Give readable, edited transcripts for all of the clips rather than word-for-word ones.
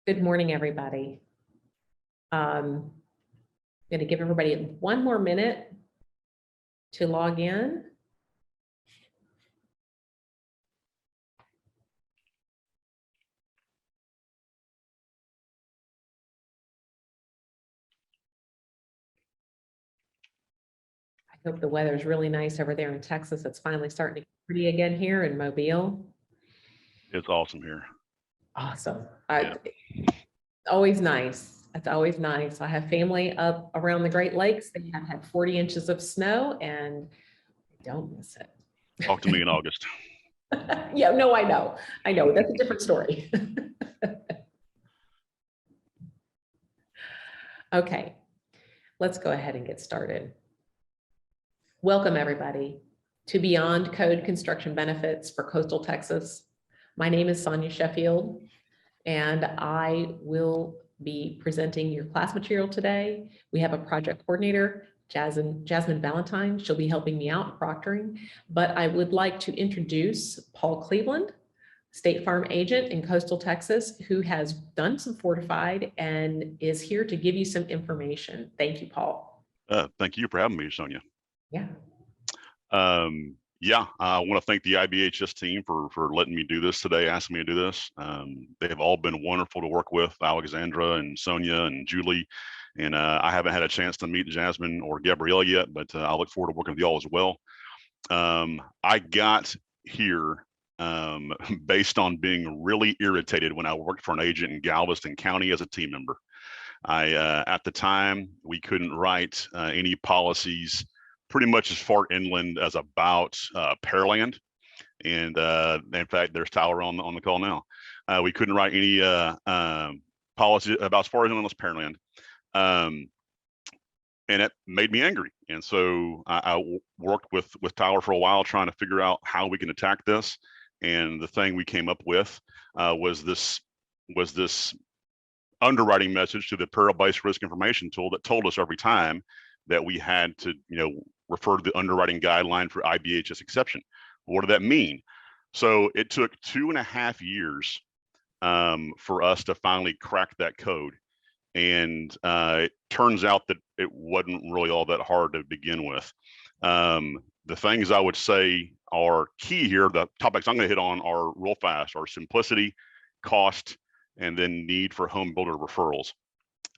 Good morning, everybody. I'm going to give everybody one more minute to log in. I hope the weather is really nice over there in Texas. It's finally starting to get pretty again here in Mobile. It's awesome here. Awesome. Yeah. Always nice. It's always nice. I have family up around the Great Lakes. They have had 40 inches of snow and I don't miss it. Talk to me in August. Yeah, no, I know. I know. That's a different story. Okay, let's go ahead and get started. Welcome, everybody, to Beyond Code Construction Benefits for Coastal Texas. My name is Sonia Sheffield, and I will be presenting your class material today. We have a project coordinator, Jasmine Valentine. She'll be helping me out proctoring, but I would like to introduce Paul Cleveland, State Farm agent in Coastal Texas, who has done some Fortified and is here to give you some information. Thank you, Paul. Thank you for having me, Sonia. Yeah. Yeah, I want to thank the IBHS team for letting me do this today, asking me to do this. They have all been wonderful to work with, Alexandra and Sonia and Julie. And I haven't had a chance to meet Jasmine or Gabrielle yet, but I look forward to working with y'all as well. I got here based on being really irritated when I worked for an agent in Galveston County as a team member. At the time, we couldn't write any policies pretty much as far inland as about Pearland. And in fact, there's Tyler on the call now. We couldn't write any policy about as far inland as Pearland. And it made me angry. And so I worked with Tyler for a while trying to figure out how we can attack this. And the thing we came up with was this underwriting message to the peril-based risk information tool that told us every time that we had to, refer to the underwriting guideline for IBHS exception. What did that mean? So it took 2.5 years for us to finally crack that code. And it turns out that it wasn't really all that hard to begin with. The things I would say are key here, the topics I'm going to hit on are real fast, are simplicity, cost, and then need for home builder referrals.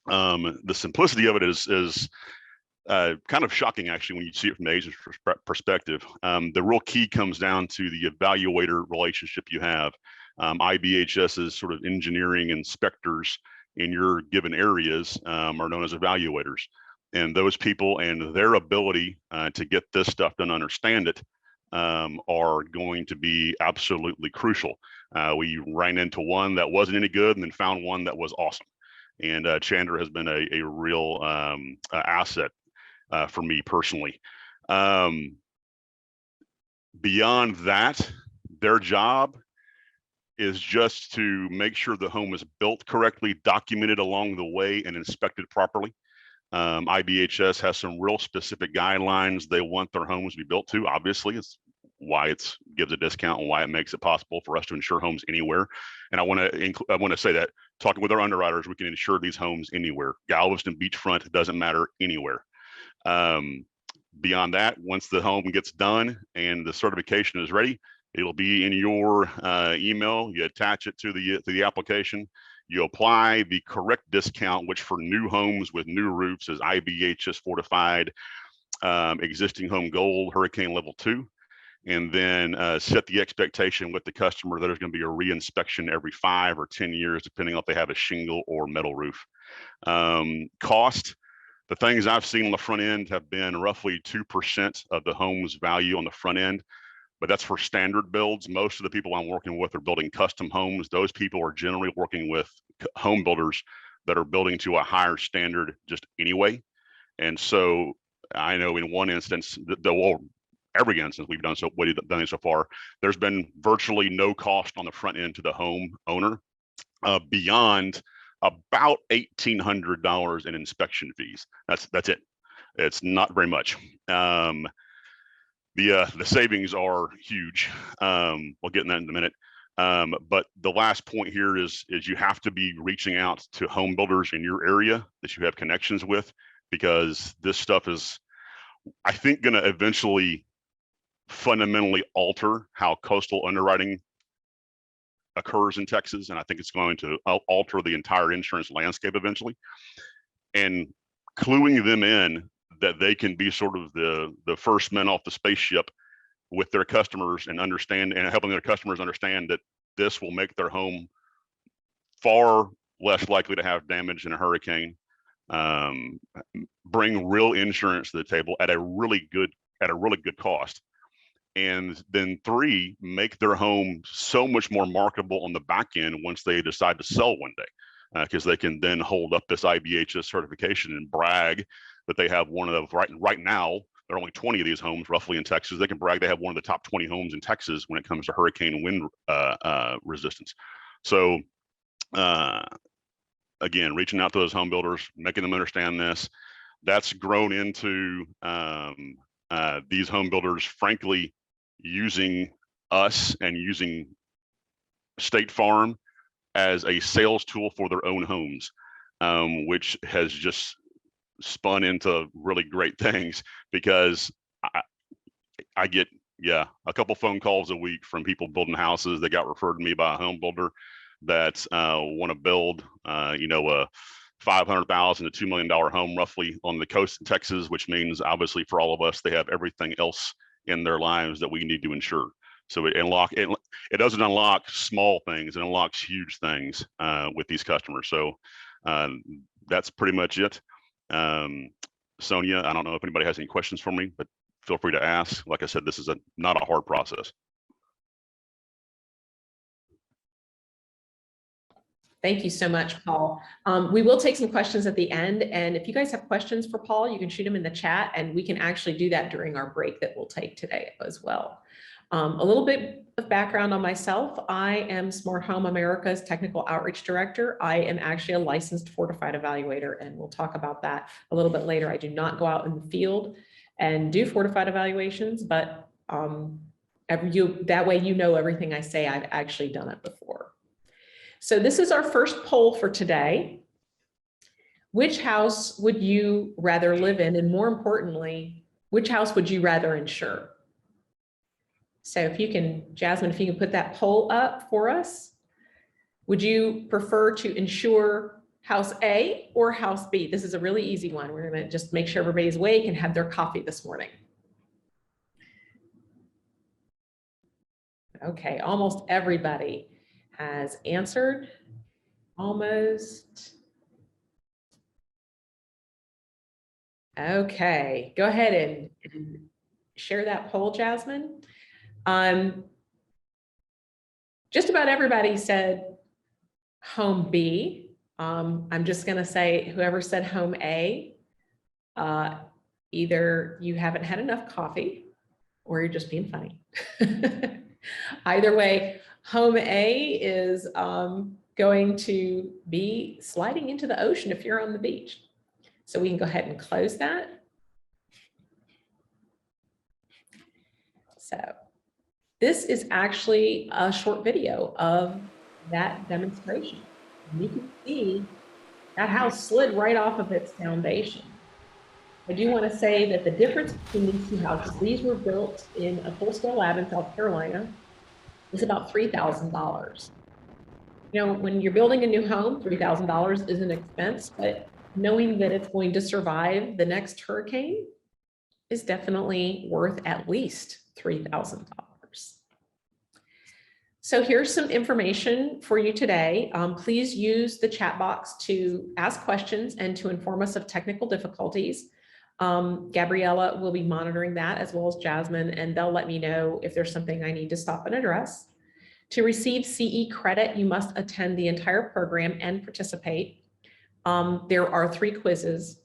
The simplicity of it is kind of shocking, actually, when you see it from the agent's perspective. The real key comes down to the evaluator relationship you have. IBHS's sort of engineering inspectors in your given areas are known as evaluators. And those people and their ability to get this stuff done, understand it, are going to be absolutely crucial. We ran into one that wasn't any good and then found one that was awesome. And Chandra has been a real asset for me personally. Beyond that, their job is just to make sure the home is built correctly, documented along the way, and inspected properly. IBHS has some real specific guidelines they want their homes to be built to. Obviously, it's why it gives a discount and why it makes it possible for us to insure homes anywhere. And I want to say that talking with our underwriters, we can insure these homes anywhere. Galveston beachfront, it doesn't matter anywhere. Beyond that, once the home gets done and the certification is ready, it'll be in your email. You attach it to the application. You apply the correct discount, which for new homes with new roofs is IBHS Fortified, existing home gold, hurricane level 2. And then set the expectation with the customer that there's going to be a re-inspection every 5 or 10 years, depending on if they have a shingle or metal roof. Cost, the things I've seen on the front end have been roughly 2% of the home's value on the front end, but that's for standard builds. Most of the people I'm working with are building custom homes. Those people are generally working with home builders that are building to a higher standard just anyway. And so I know in one instance, every instance we've done so far, there's been virtually no cost on the front end to the home owner beyond about $1,800 in inspection fees. That's it. It's not very much. The savings are huge. We'll get in that in a minute. But the last point here is you have to be reaching out to home builders in your area that you have connections with, because this stuff is, I think, going to eventually fundamentally alter how coastal underwriting occurs in Texas. And I think it's going to alter the entire insurance landscape eventually. And cluing them in that they can be sort of the first men off the spaceship with their customers, and understand, and helping their customers understand that this will make their home far less likely to have damage in a hurricane, bring real insurance to the table at a really good cost. And then 3, make their home so much more marketable on the back end once they decide to sell one day, because they can then hold up this IBHS certification and brag that they have one of the, right now, there are only 20 of these homes roughly in Texas. They can brag they have one of the top 20 homes in Texas when it comes to hurricane wind resistance. So again, reaching out to those home builders, making them understand this, that's grown into these home builders, frankly, using us and using State Farm as a sales tool for their own homes, which has just spun into really great things, because I get a couple phone calls a week from people building houses that got referred to me by a home builder that want to build a $500,000 to $2 million home roughly on the coast of Texas, which means obviously for all of us, they have everything else in their lives that we need to insure. So it doesn't unlock small things, it unlocks huge things with these customers. So that's pretty much it. Sonia, I don't know if anybody has any questions for me, but feel free to ask. Like I said, this is not a hard process. Thank you so much, Paul. We will take some questions at the end. And if you guys have questions for Paul, you can shoot them in the chat, and we can actually do that during our break that we'll take today as well. A little bit of background on myself. I am Smart Home America's Technical Outreach Director. I am actually a licensed Fortified evaluator, and we'll talk about that a little bit later. I do not go out in the field and do Fortified evaluations, but that way you know everything I say, I've actually done it before. So this is our first poll for today. Which house would you rather live in? And more importantly, which house would you rather insure? So if you can, Jasmine, if you can put that poll up for us. Would you prefer to insure house A or house B? This is a really easy one. We're going to just make sure everybody's awake and had their coffee this morning. Okay, almost everybody has answered. Almost. Okay, go ahead and share that poll, Jasmine. Just about everybody said home B. I'm just going to say whoever said home A, either you haven't had enough coffee or you're just being funny. Either way, home A is going to be sliding into the ocean if you're on the beach. So we can go ahead and close that. So this is actually a short video of that demonstration. You can see that house slid right off of its foundation. I do want to say that the difference between these two houses, these were built in a full-scale lab in South Carolina, is about $3,000. You know, when you're building a new home, $3,000 is an expense, but knowing that it's going to survive the next hurricane is definitely worth at least $3,000. So here's some information for you today. Please use the chat box to ask questions and to inform us of technical difficulties. Gabriella will be monitoring that, as well as Jasmine, and they'll let me know if there's something I need to stop and address. To receive CE credit, you must attend the entire program and participate. There are 3 quizzes,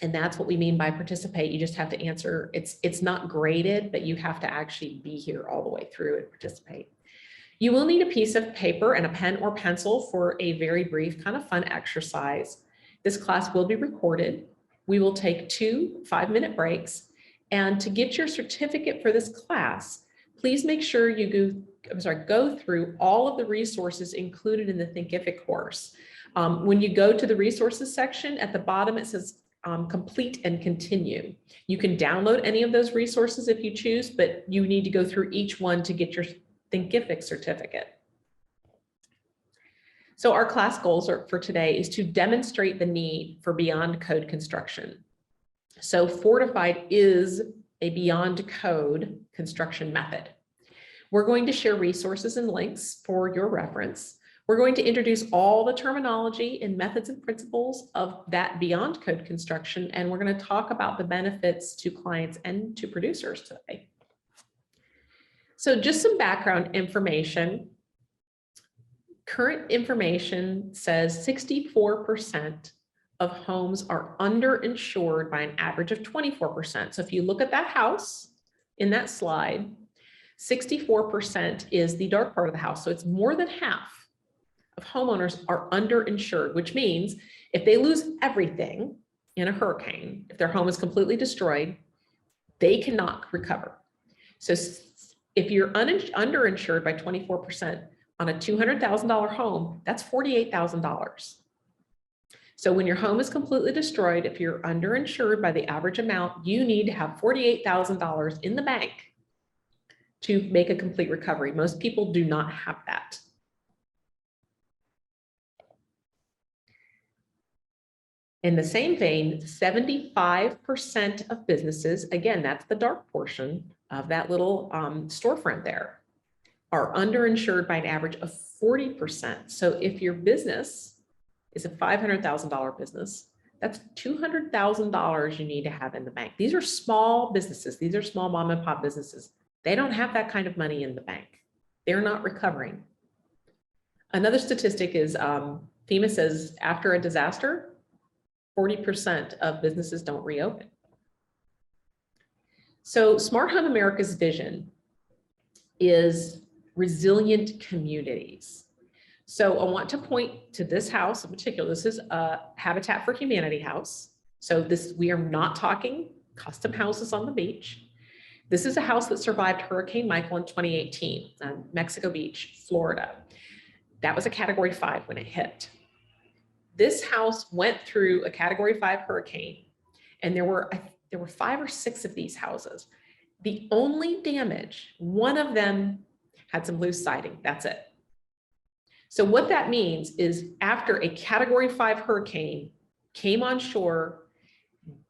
and that's what we mean by participate. You just have to answer. It's not graded, but you have to actually be here all the way through and participate. You will need a piece of paper and a pen or pencil for a very brief, kind of fun exercise. This class will be recorded. We will take 2 5-minute breaks. And to get your certificate for this class, please make sure you go through all of the resources included in the Thinkific course. When you go to the resources section at the bottom, it says complete and continue. You can download any of those resources if you choose, but you need to go through each one to get your Thinkific certificate. So our class goals for today is to demonstrate the need for beyond code construction. So Fortified is a beyond code construction method. We're going to share resources and links for your reference. We're going to introduce all the terminology and methods and principles of that beyond code construction, and we're going to talk about the benefits to clients and to producers today. So just some background information. Current information says 64% of homes are underinsured by an average of 24%. So if you look at that house in that slide, 64% is the dark part of the house. So it's more than half of homeowners are underinsured, which means if they lose everything in a hurricane, if their home is completely destroyed, they cannot recover. So if you're underinsured by 24% on a $200,000 home, that's $48,000. So when your home is completely destroyed, if you're underinsured by the average amount, you need to have $48,000 in the bank to make a complete recovery. Most people do not have that. In the same vein, 75% of businesses, again, that's the dark portion of that little storefront there, are underinsured by an average of 40%. So if your business is a $500,000 business, that's $200,000 you need to have in the bank. These are small businesses. These are small mom and pop businesses. They don't have that kind of money in the bank. They're not recovering. Another statistic is FEMA says after a disaster, 40% of businesses don't reopen. So Smart Home America's vision is resilient communities. So I want to point to this house in particular. This is a Habitat for Humanity house. So we are not talking custom houses on the beach. This is a house that survived Hurricane Michael in 2018, Mexico Beach, Florida. That was a Category 5 when it hit. This house went through a Category 5 hurricane, and there were 5 or 6 of these houses. The only damage, one of them had some loose siding, that's it. So what that means is after a Category 5 hurricane came on shore,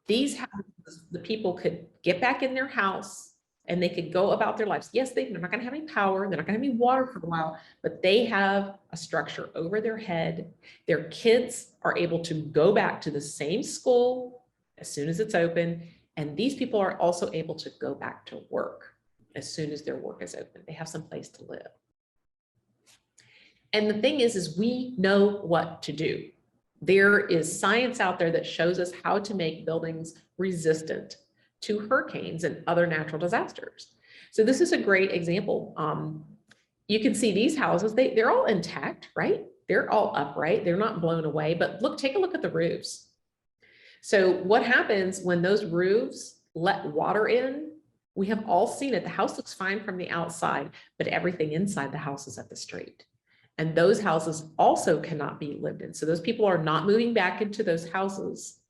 these houses, the people could get back in their house and they could go about their lives. Yes, they're not going to have any power, they're not going to have any water for a while, but they have a structure over their head. Their kids are able to go back to the same school as soon as it's open. And these people are also able to go back to work as soon as their work is open. They have some place to live. And the thing is we know what to do. There is science out there that shows us how to make buildings resistant to hurricanes and other natural disasters. So this is a great example. You can see these houses, they're all intact, right? They're all upright, they're not blown away, but take a look at the roofs. So what happens when those roofs let water in? We have all seen it. The house looks fine from the outside, but everything inside the house is at the street. And those houses also cannot be lived in. So those people are not moving back into those houses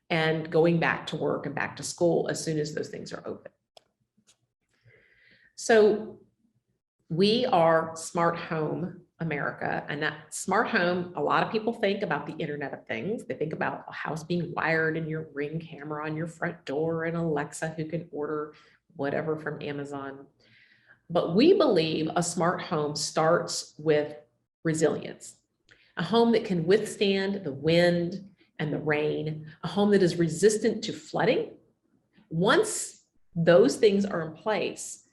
and going back to work and back to school as soon as those things are open. So we are Smart Home America, and that smart home, a lot of people think about the Internet of Things. They think about a house being wired and your Ring camera on your front door and Alexa who can order whatever from Amazon. But we believe a smart home starts with resilience, a home that can withstand the wind and the rain, a home that is resistant to flooding. Once those things are in place,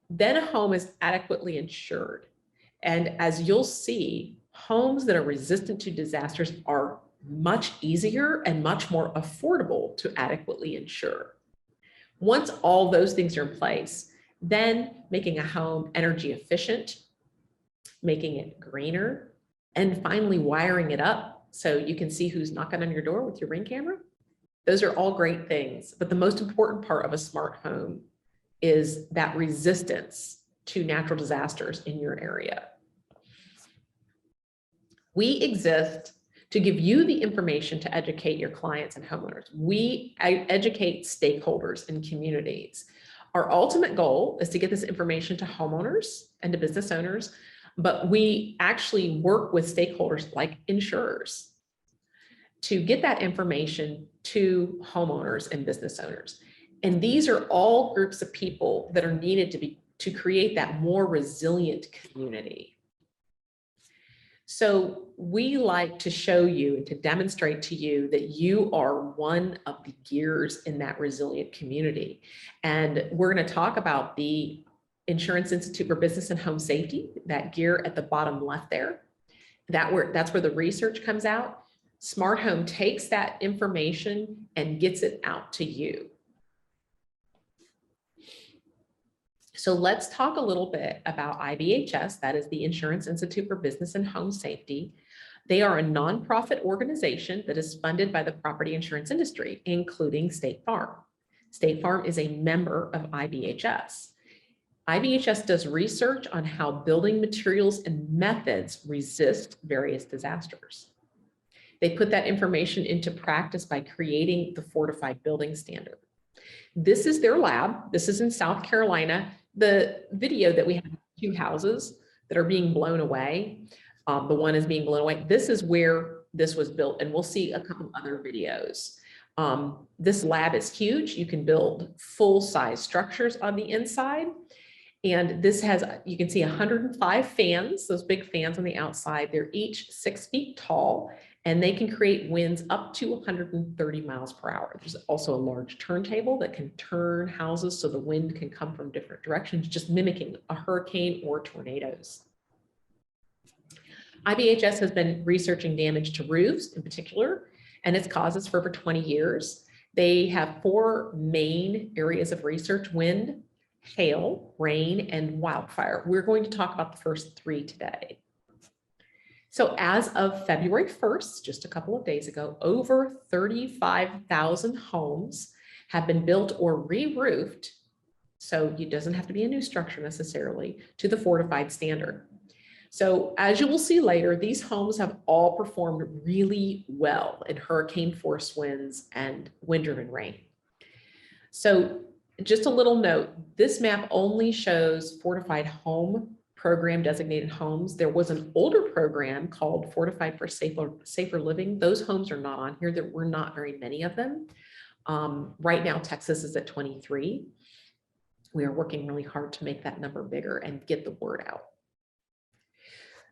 then a home is adequately insured. And as you'll see, homes that are resistant to disasters are much easier and much more affordable to adequately insure. Once all those things are in place, then making a home energy efficient, making it greener, and finally wiring it up so you can see who's knocking on your door with your Ring camera. Those are all great things, but the most important part of a smart home is that resistance to natural disasters in your area. We exist to give you the information to educate your clients and homeowners. We educate stakeholders and communities. Our ultimate goal is to get this information to homeowners and to business owners, but we actually work with stakeholders like insurers to get that information to homeowners and business owners. And these are all groups of people that are needed to create that more resilient community. So we like to show you and to demonstrate to you that you are one of the gears in that resilient community. And we're going to talk about the Insurance Institute for Business and Home Safety, that gear at the bottom left there. That's where the research comes out. Smart Home takes that information and gets it out to you. So let's talk a little bit about IBHS, that is the Insurance Institute for Business and Home Safety. They are a nonprofit organization that is funded by the property insurance industry, including State Farm. State Farm is a member of IBHS. IBHS does research on how building materials and methods resist various disasters. They put that information into practice by creating the Fortified building standard. This is their lab. This is in South Carolina. The video that we have, 2 houses that are being blown away. The one is being blown away. This is where this was built, and we'll see a couple other videos. This lab is huge. You can build full-size structures on the inside. And this has, you can see 105 fans, those big fans on the outside. They're each 6 feet tall, and they can create winds up to 130 miles per hour. There's also a large turntable that can turn houses so the wind can come from different directions, just mimicking a hurricane or tornadoes. IBHS has been researching damage to roofs in particular, and its causes for over 20 years. They have 4 main areas of research: wind, hail, rain, and wildfire. We're going to talk about the first 3 today. So as of February 1st, just a couple of days ago, over 35,000 homes have been built or re-roofed, so it doesn't have to be a new structure necessarily, to the Fortified standard. So as you will see later, these homes have all performed really well in hurricane force winds and wind-driven rain. So just a little note, this map only shows Fortified home program designated homes. There was an older program called Fortified for Safer Living. Those homes are not on here. There were not very many of them. Right now, Texas is at 23. We are working really hard to make that number bigger and get the word out.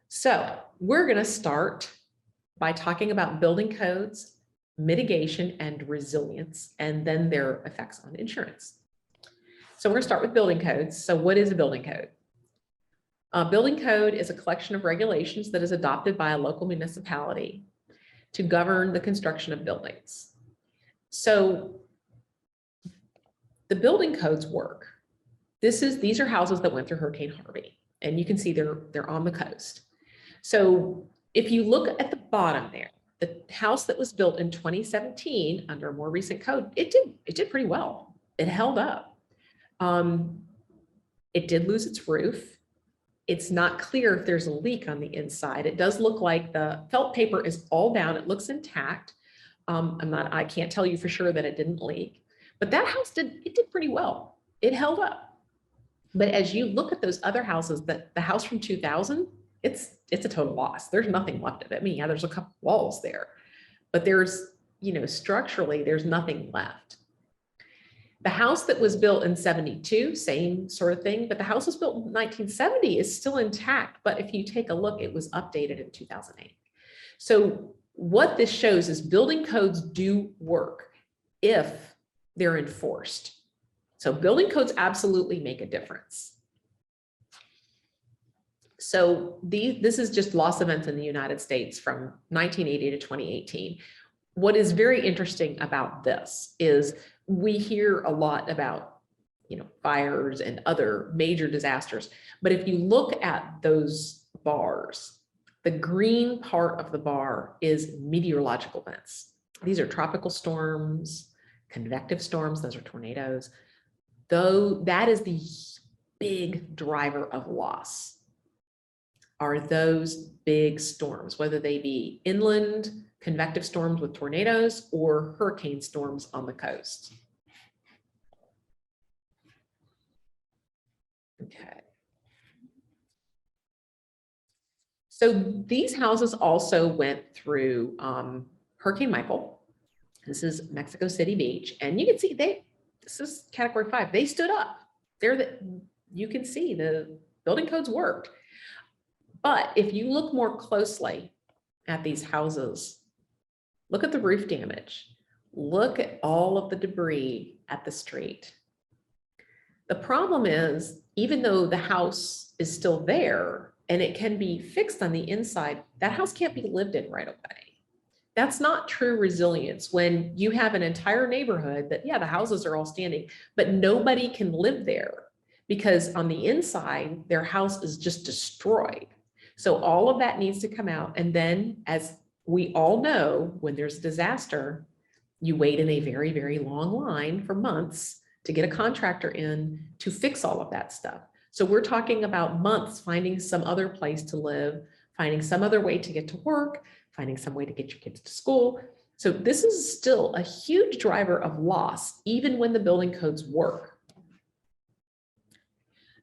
So we're going to start by talking about building codes, mitigation, and resilience, and then their effects on insurance. So we're going to start with building codes. So what is a building code? A building code is a collection of regulations that is adopted by a local municipality to govern the construction of buildings. So the building codes work. These are houses that went through Hurricane Harvey, and you can see they're on the coast. So if you look at the bottom there, the house that was built in 2017 under a more recent code, it did pretty well. It held up. It did lose its roof. It's not clear if there's a leak on the inside. It does look like the felt paper is all down. It looks intact. I can't tell you for sure that it didn't leak, but that house did pretty well. It held up. But as you look at those other houses, the house from 2000, it's a total loss. There's nothing left of it. I mean, yeah, there's a couple walls there, but there's, structurally, there's nothing left. The house that was built in 72, same sort of thing, but the house was built in 1970 is still intact. But if you take a look, it was updated in 2008. So what this shows is building codes do work if they're enforced. So building codes absolutely make a difference. So this is just loss events in the United States from 1980 to 2018. What is very interesting about this is we hear a lot about, fires and other major disasters. But if you look at those bars, the green part of the bar is meteorological events. These are tropical storms, convective storms, those are tornadoes. Though that is the big driver of loss are those big storms, whether they be inland convective storms with tornadoes or hurricane storms on the coast. Okay. So these houses also went through Hurricane Michael. This is Mexico City Beach, and you can see this is category 5. They stood up. You can see the building codes worked. But if you look more closely at these houses, look at the roof damage. Look at all of the debris at the street. The problem is, even though the house is still there and it can be fixed on the inside, that house can't be lived in right away. That's not true resilience when you have an entire neighborhood that, yeah, the houses are all standing, but nobody can live there because on the inside, their house is just destroyed. So all of that needs to come out. And then, as we all know, when there's a disaster, you wait in a very, very long line for months to get a contractor in to fix all of that stuff. So we're talking about months finding some other place to live, finding some other way to get to work, finding some way to get your kids to school. So this is still a huge driver of loss, even when the building codes work.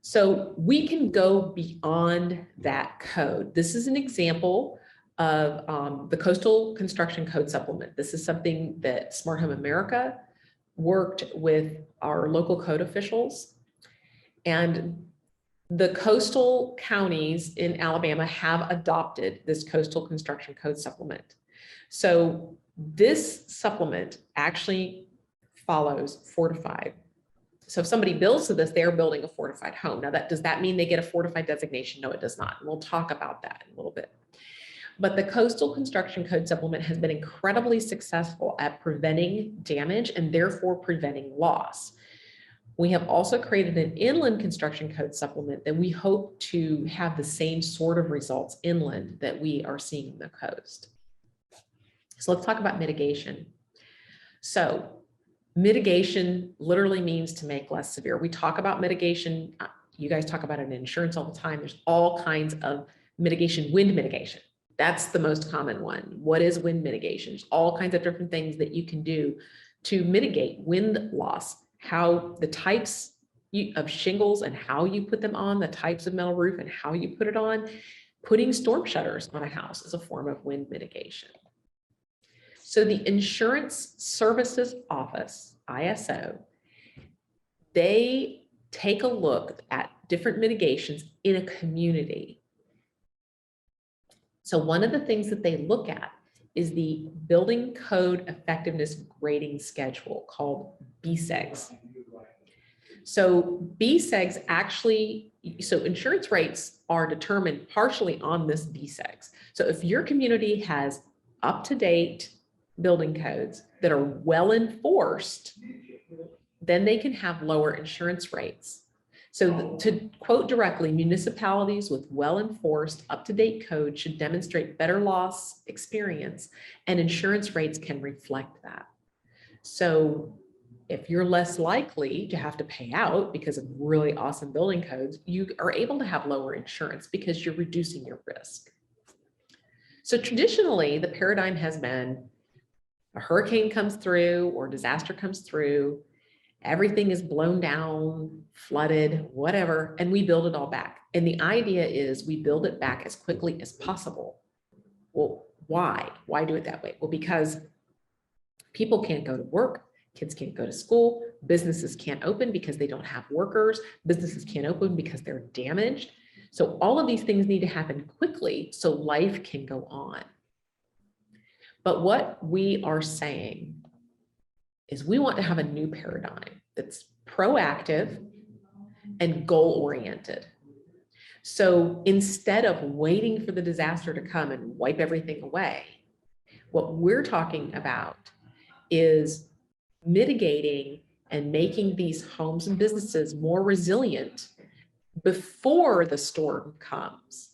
So we can go beyond that code. This is an example of the Coastal Construction Code Supplement. This is something that Smart Home America worked with our local code officials. And the coastal counties in Alabama have adopted this Coastal Construction Code Supplement. So this supplement actually follows Fortified. So if somebody builds to this, they're building a fortified home. Now, does that mean they get a fortified designation? No, it does not. We'll talk about that in a little bit. But the Coastal Construction Code Supplement has been incredibly successful at preventing damage and therefore preventing loss. We have also created an inland construction code supplement that we hope to have the same sort of results inland that we are seeing in the coast. So let's talk about mitigation. So mitigation literally means to make less severe. We talk about mitigation. You guys talk about it in insurance all the time. There's all kinds of mitigation. Wind mitigation. That's the most common one. What is wind mitigation? There's all kinds of different things that you can do to mitigate wind loss. How the types of shingles and how you put them on, the types of metal roof and how you put it on. Putting storm shutters on a house is a form of wind mitigation. So the Insurance Services Office, ISO, they take a look at different mitigations in a community. So one of the things that they look at is the Building Code Effectiveness Grading Schedule, called BSEGS. So BSEGS actually, so insurance rates are determined partially on this BSEGS. So if your community has up-to-date building codes that are well enforced, then they can have lower insurance rates. So to quote directly, municipalities with well-enforced, up-to-date code should demonstrate better loss experience, and insurance rates can reflect that. So if you're less likely to have to pay out because of really awesome building codes, you are able to have lower insurance because you're reducing your risk. So traditionally, the paradigm has been a hurricane comes through or disaster comes through, everything is blown down, flooded, whatever, and we build it all back. And the idea is we build it back as quickly as possible. Well, why? Why do it that way? Well, because people can't go to work, kids can't go to school, businesses can't open because they don't have workers, businesses can't open because they're damaged. So all of these things need to happen quickly so life can go on. But what we are saying is we want to have a new paradigm that's proactive and goal-oriented. So instead of waiting for the disaster to come and wipe everything away, what we're talking about is mitigating and making these homes and businesses more resilient before the storm comes.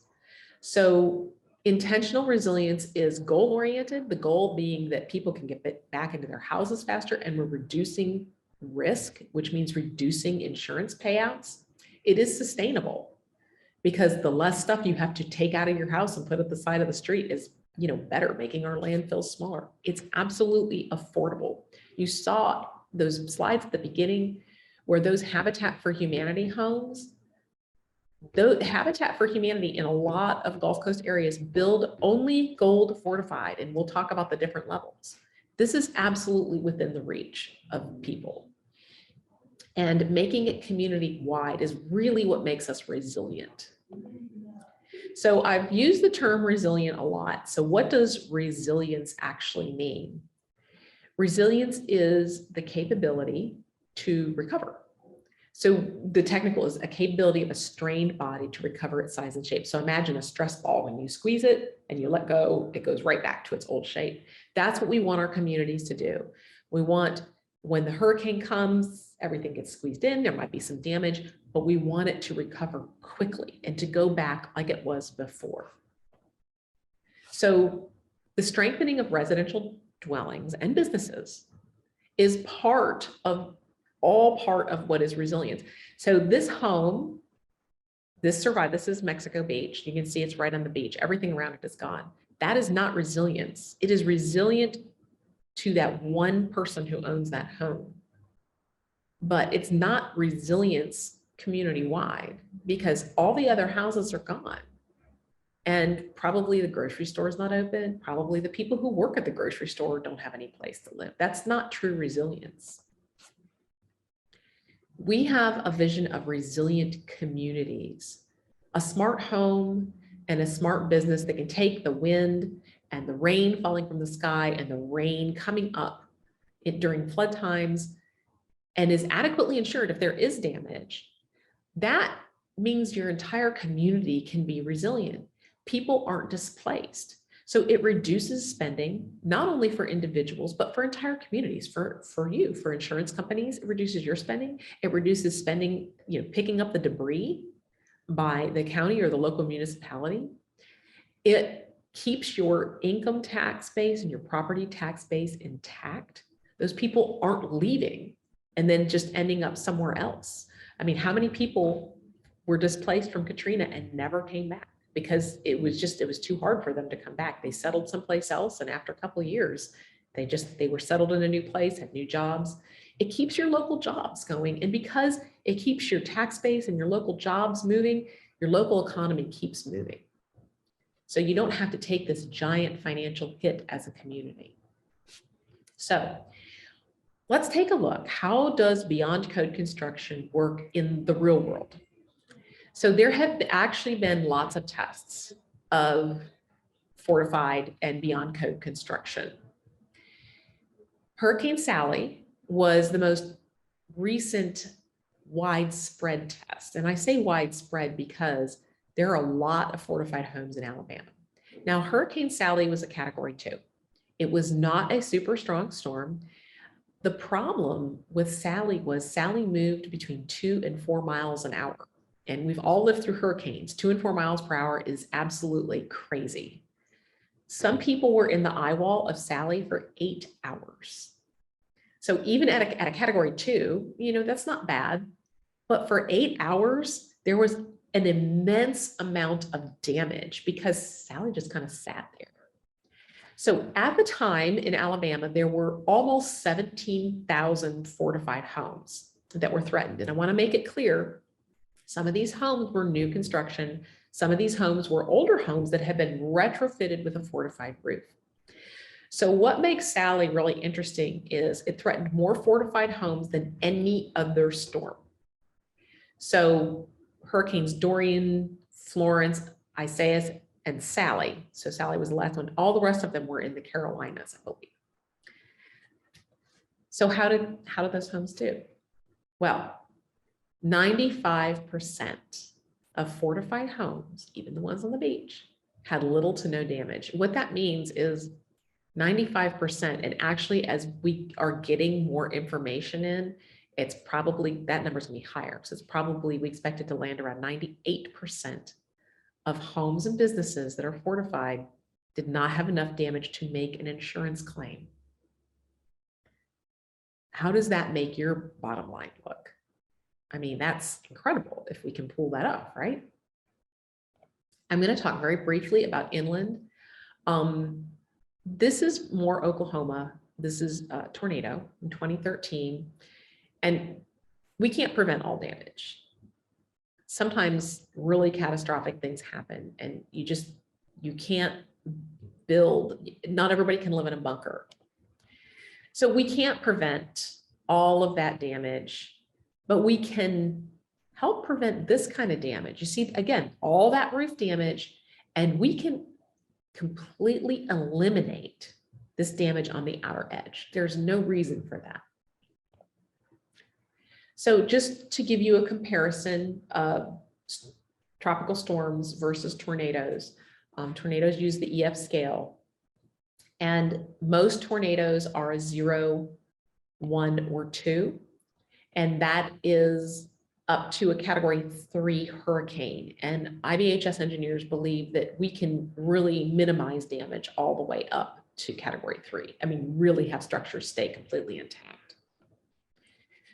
So intentional resilience is goal-oriented, the goal being that people can get back into their houses faster, and we're reducing risk, which means reducing insurance payouts. It is sustainable because the less stuff you have to take out of your house and put at the side of the street is, better, making our landfills smaller. It's absolutely affordable. You saw those slides at the beginning where those Habitat for Humanity homes, the Habitat for Humanity in a lot of Gulf Coast areas build only gold fortified, and we'll talk about the different levels. This is absolutely within the reach of people. And making it community wide is really what makes us resilient. So I've used the term resilient a lot. So what does resilience actually mean? Resilience is the capability to recover. So the technical is a capability of a strained body to recover its size and shape. So imagine a stress ball. When you squeeze it and you let go, it goes right back to its old shape. That's what we want our communities to do. We want, when the hurricane comes, everything gets squeezed in, there might be some damage, but we want it to recover quickly and to go back like it was before. So the strengthening of residential dwellings and businesses is part of what is resilience. So this home, this survived, this is Mexico Beach. You can see it's right on the beach. Everything around it is gone. That is not resilience. It is resilient to that one person who owns that home. But it's not resilience community-wide because all the other houses are gone. And probably the grocery store is not open. Probably the people who work at the grocery store don't have any place to live. That's not true resilience. We have a vision of resilient communities, a smart home and a smart business that can take the wind and the rain falling from the sky and the rain coming up during flood times and is adequately insured if there is damage. That means your entire community can be resilient. People aren't displaced. So it reduces spending, not only for individuals, but for entire communities, for you, for insurance companies. It reduces your spending. It reduces spending, picking up the debris by the county or the local municipality. It keeps your income tax base and your property tax base intact. Those people aren't leaving and then just ending up somewhere else. I mean, how many people were displaced from Katrina and never came back? Because it was too hard for them to come back. They settled someplace else. And after a couple of years, they were settled in a new place, had new jobs. It keeps your local jobs going. And because it keeps your tax base and your local jobs moving, your local economy keeps moving. So you don't have to take this giant financial hit as a community. So let's take a look. How does beyond code construction work in the real world? So there have actually been lots of tests of fortified and beyond code construction. Hurricane Sally was the most recent widespread test. And I say widespread because there are a lot of fortified homes in Alabama. Now, Hurricane Sally was a Category 2. It was not a super strong storm. The problem with Sally was Sally moved between 2 and 4 miles an hour. And we've all lived through hurricanes. 2 and 4 miles per hour is absolutely crazy. Some people were in the eye wall of Sally for 8 hours. So even at a Category 2, that's not bad. But for 8 hours, there was an immense amount of damage because Sally just kind of sat there. So at the time in Alabama, there were almost 17,000 fortified homes that were threatened. And I want to make it clear, some of these homes were new construction. Some of these homes were older homes that had been retrofitted with a fortified roof. So what makes Sally really interesting is it threatened more fortified homes than any other storm. So Hurricanes Dorian, Florence, Isaias, and Sally. So Sally was the last one. All the rest of them were in the Carolinas, I believe. So how did those homes do? Well, 95% of fortified homes, even the ones on the beach, had little to no damage. What that means is 95%, and actually as we are getting more information in, it's probably, that number's gonna be higher. So it's probably, we expect it to land around 98% of homes and businesses that are fortified did not have enough damage to make an insurance claim. How does that make your bottom line look? I mean, that's incredible if we can pull that off, right? I'm going to talk very briefly about inland. This is Moore, Oklahoma. This is a tornado in 2013, and we can't prevent all damage. Sometimes really catastrophic things happen, and you can't build. Not everybody can live in a bunker. So we can't prevent all of that damage, but we can help prevent this kind of damage. You see, again, all that roof damage, and we can completely eliminate this damage on the outer edge. There's no reason for that. So just to give you a comparison of tropical storms versus tornadoes, tornadoes use the EF scale, and most tornadoes are a 0, 1, or 2, and that is up to a category 3 hurricane. And IBHS engineers believe that we can really minimize damage all the way up to category 3. I mean, really have structures stay completely intact.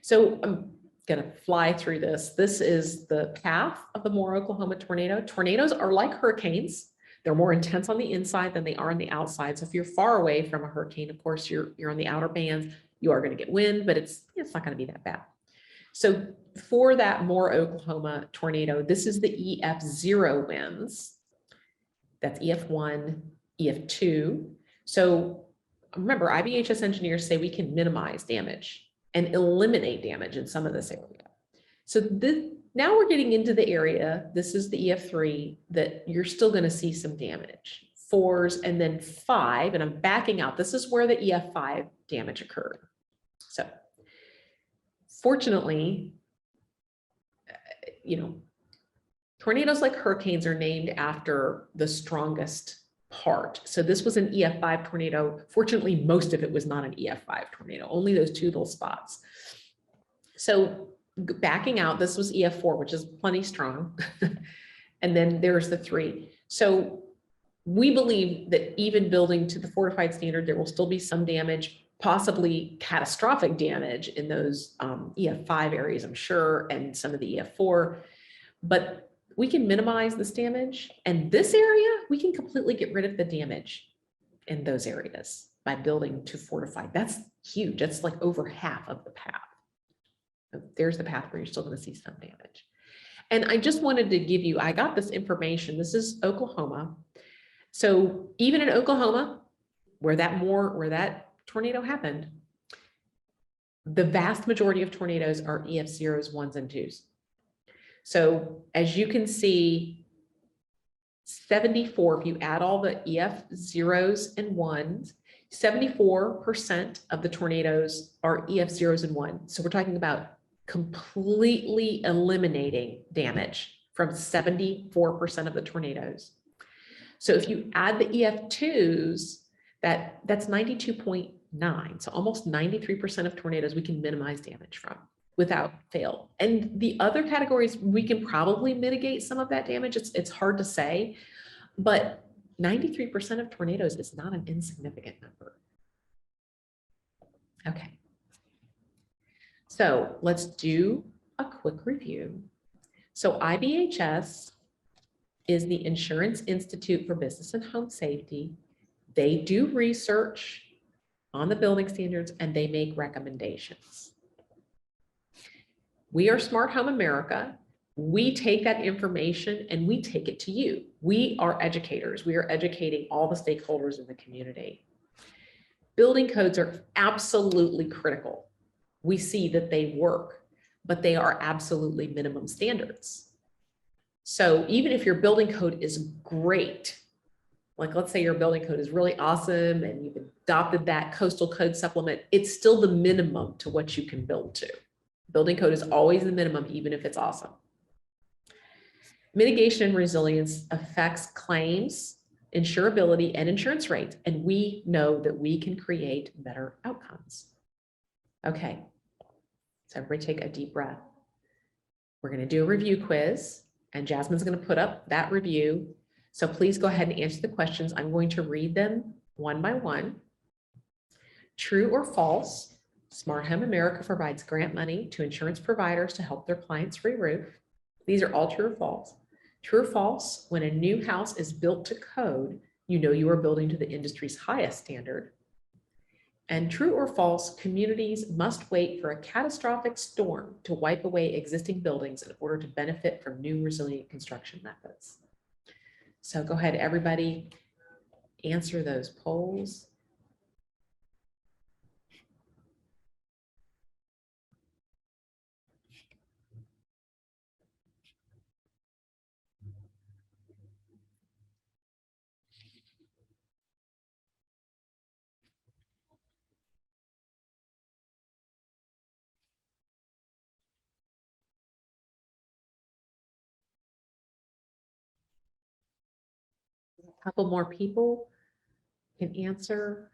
So I'm going to fly through this. This is the path of the Moore, Oklahoma tornado. Tornadoes are like hurricanes. They're more intense on the inside than they are on the outside. So if you're far away from a hurricane, of course, you're on the outer bands, you are going to get wind, but it's not going to be that bad. So for that Moore, Oklahoma tornado, this is the EF0 winds. That's EF1, EF2. So remember, IBHS engineers say we can minimize damage and eliminate damage in some of this area. So now we're getting into the area, this is the EF3, that you're still going to see some damage. 4s and then 5, and I'm backing out. This is where the Ef5 damage occurred. So fortunately, tornadoes like hurricanes are named after the strongest part. So this was an Ef5 tornado. Fortunately, most of it was not an Ef5 tornado, only those 2 little spots. So backing out, this was Ef4, which is plenty strong. And then there's the 3. So we believe that even building to the fortified standard, there will still be some damage, possibly catastrophic damage in those Ef5 areas, I'm sure, and some of the Ef4. But we can minimize this damage, and this area, we can completely get rid of the damage in those areas by building to fortified. That's huge. That's like over half of the path. There's the path where you're still going to see some damage. And I just wanted to give you, I got this information. This is Oklahoma. So even in Oklahoma, where that tornado happened, the vast majority of tornadoes are EF0s, 1s, and 2s. So as you can see, 74, if you add all the EF0s and 1s, 74% of the tornadoes are EF0s and 1s. So we're talking about completely eliminating damage from 74% of the tornadoes. So if you add the EF2s, that's 92.9. So almost 93% of tornadoes we can minimize damage from without fail. And the other categories, we can probably mitigate some of that damage. It's hard to say, but 93% of tornadoes is not an insignificant number. Okay. So let's do a quick review. So IBHS is the Insurance Institute for Business and Home Safety. They do research on the building standards and they make recommendations. We are Smart Home America. We take that information and we take it to you. We are educators. We are educating all the stakeholders in the community. Building codes are absolutely critical. We see that they work, but they are absolutely minimum standards. So even if your building code is great, like let's say your building code is really awesome and you've adopted that coastal code supplement, it's still the minimum to what you can build to. Building code is always the minimum, even if it's awesome. Mitigation and resilience affects claims, insurability, and insurance rates, and we know that we can create better outcomes. Okay, so everybody take a deep breath. We're going to do a review quiz, and Jasmine's going to put up that review. So please go ahead and answer the questions. I'm going to read them one by one. True or false, Smart Home America provides grant money to insurance providers to help their clients re-roof. These are all true or false. True or false, when a new house is built to code, you know you are building to the industry's highest standard. And true or false, communities must wait for a catastrophic storm to wipe away existing buildings in order to benefit from new resilient construction methods. So go ahead, everybody, answer those polls. A couple more people can answer.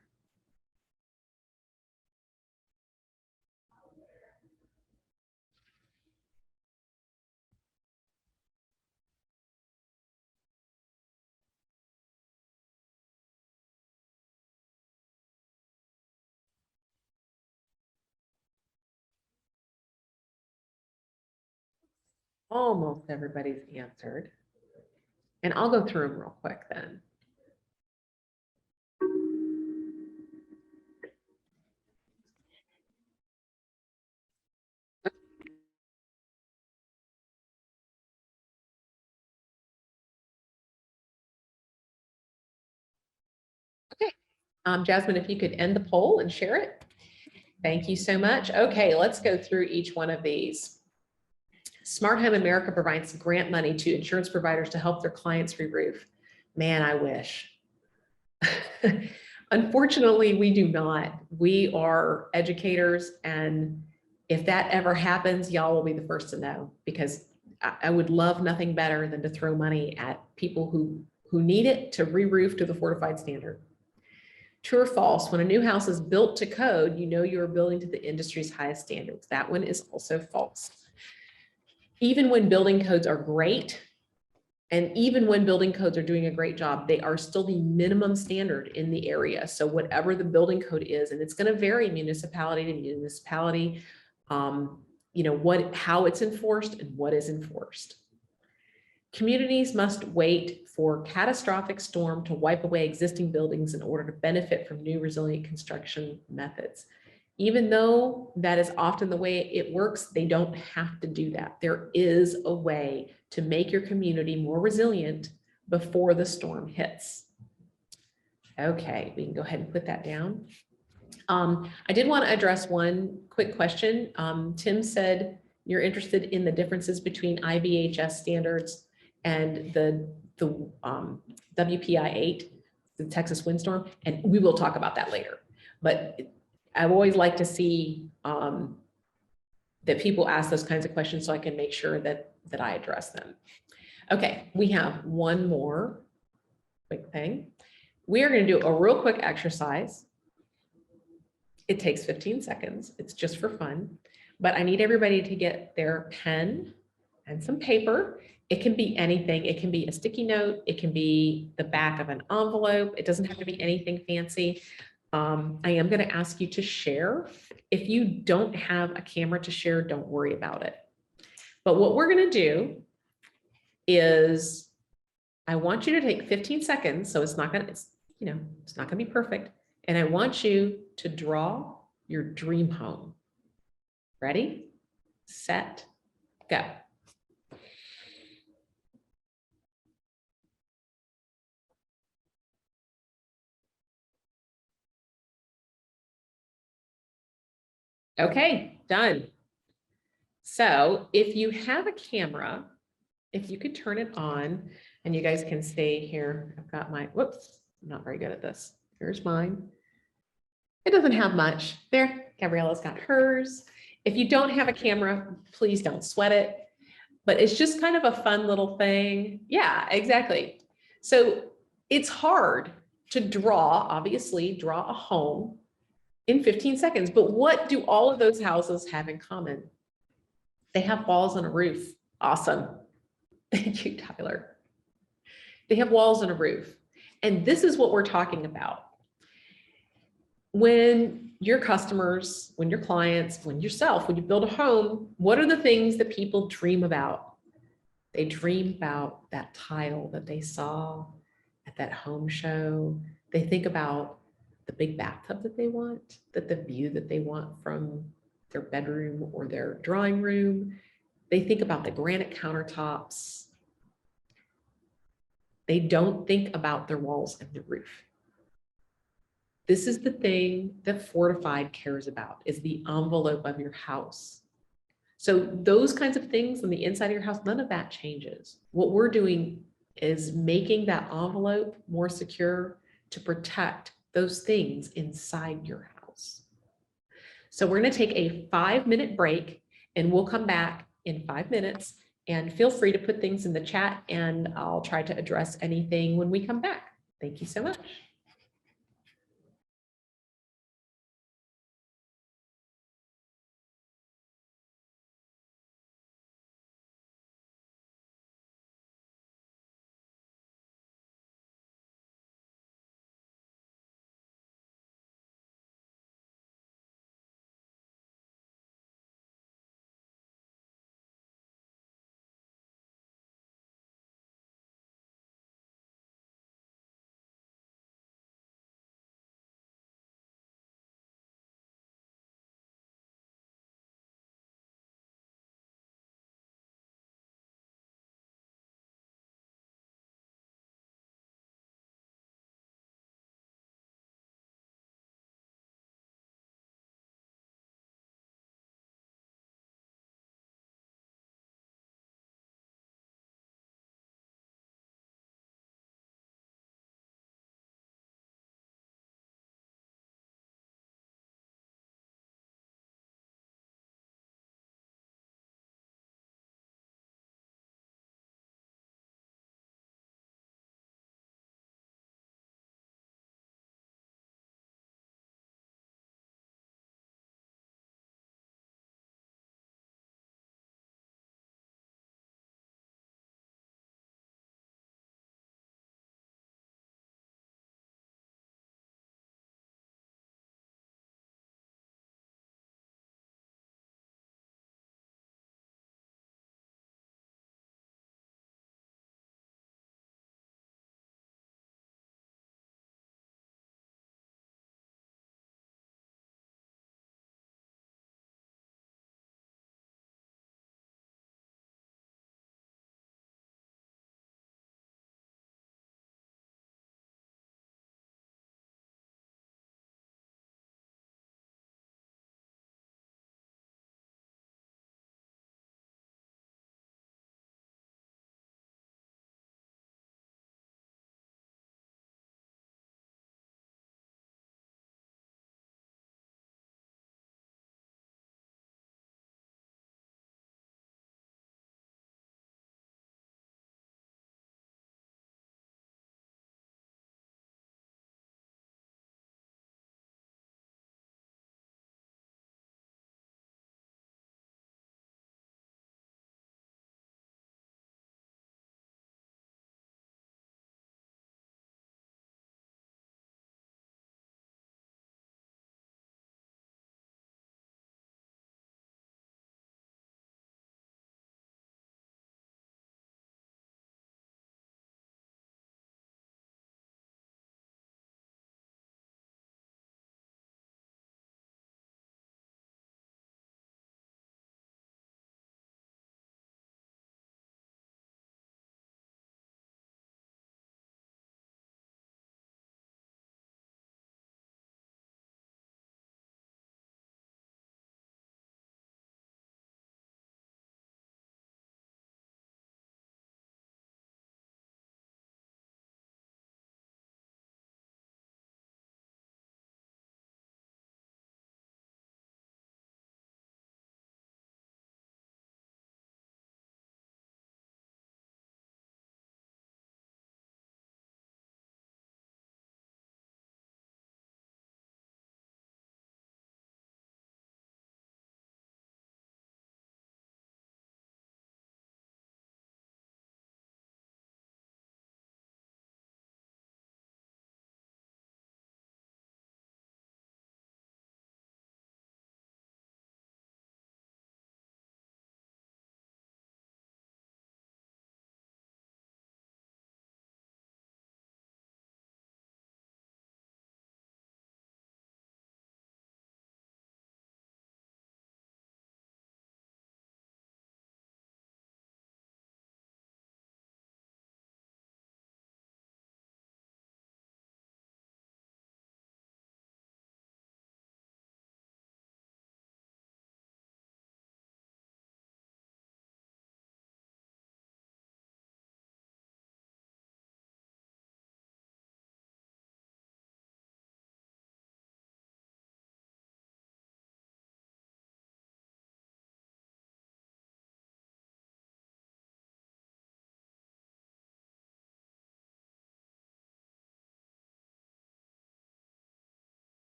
Almost everybody's answered. And I'll go through them real quick then. Okay, Jasmine, if you could end the poll and share it. Thank you so much. Okay, let's go through each one of these. Smart Home America provides grant money to insurance providers to help their clients re-roof. Man, I wish. Unfortunately, we do not. We are educators, and if that ever happens, y'all will be the first to know, because I would love nothing better than to throw money at people who need it to re-roof to the Fortified standard. True or false, when a new house is built to code, you know you are building to the industry's highest standards. That one is also false. Even when building codes are great, and even when building codes are doing a great job, they are still the minimum standard in the area. So whatever the building code is, and it's going to vary municipality to municipality, you know, how it's enforced and what is enforced. Communities must wait for catastrophic storm to wipe away existing buildings in order to benefit from new resilient construction methods. Even though that is often the way it works, they don't have to do that. There is a way to make your community more resilient before the storm hits. Okay, we can go ahead and put that down. I did want to address one quick question. Tim said you're interested in the differences between IBHS standards and the WPI 8, the Texas Windstorm, and we will talk about that later. But I always like to see that people ask those kinds of questions so I can make sure that I address them. Okay, we have one more quick thing. We are going to do a real quick exercise. It takes 15 seconds. It's just for fun, but I need everybody to get their pen and some paper. It can be anything. It can be a sticky note. It can be the back of an envelope. It doesn't have to be anything fancy. I am going to ask you to share. If you don't have a camera to share, don't worry about it. But what we're going to do is I want you to take 15 seconds. So it's not going to, it's not going to be perfect. And I want you to draw your dream home. Ready, set, go. Okay, done. So if you have a camera, if you could turn it on, and you guys can see here, I've got my, whoops, I'm not very good at this. Here's mine. It doesn't have much. There, Gabriella's got hers. If you don't have a camera, please don't sweat it. But it's just kind of a fun little thing. Yeah, exactly. So it's hard to draw, obviously, draw a home in 15 seconds. But what do all of those houses have in common? They have walls and a roof. Awesome. Thank you, Tyler. They have walls and a roof. And this is what we're talking about. When your customers, when your clients, when yourself, when you build a home, what are the things that people dream about? They dream about that tile that they saw at that home show. They think about the big bathtub that they want, that the view that they want from their bedroom or their drawing room. They think about the granite countertops. They don't think about their walls and the roof. This is the thing that Fortified cares about, is the envelope of your house. So those kinds of things on the inside of your house, none of that changes. What we're doing is making that envelope more secure to protect those things inside your house. So we're going to take a 5-minute break and we'll come back in 5 minutes, and feel free to put things in the chat and I'll try to address anything when we come back. Thank you so much.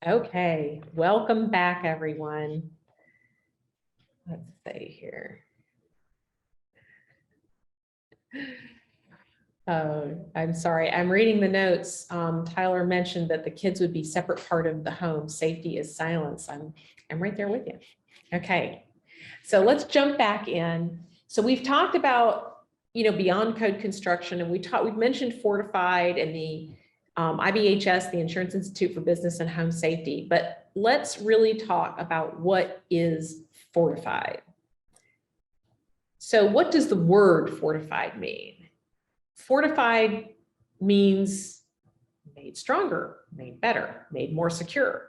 Okay, welcome back, everyone. Let's see here. Oh, I'm sorry. I'm reading the notes. Tyler mentioned that the kids would be separate part of the home. Safety is silence. I'm right there with you. Okay, so let's jump back in. So we've talked about, beyond code construction, and we've mentioned Fortified and the IBHS, the Insurance Institute for Business and Home Safety, but let's really talk about what is Fortified. So what does the word fortified mean? Fortified means made stronger, made better, made more secure.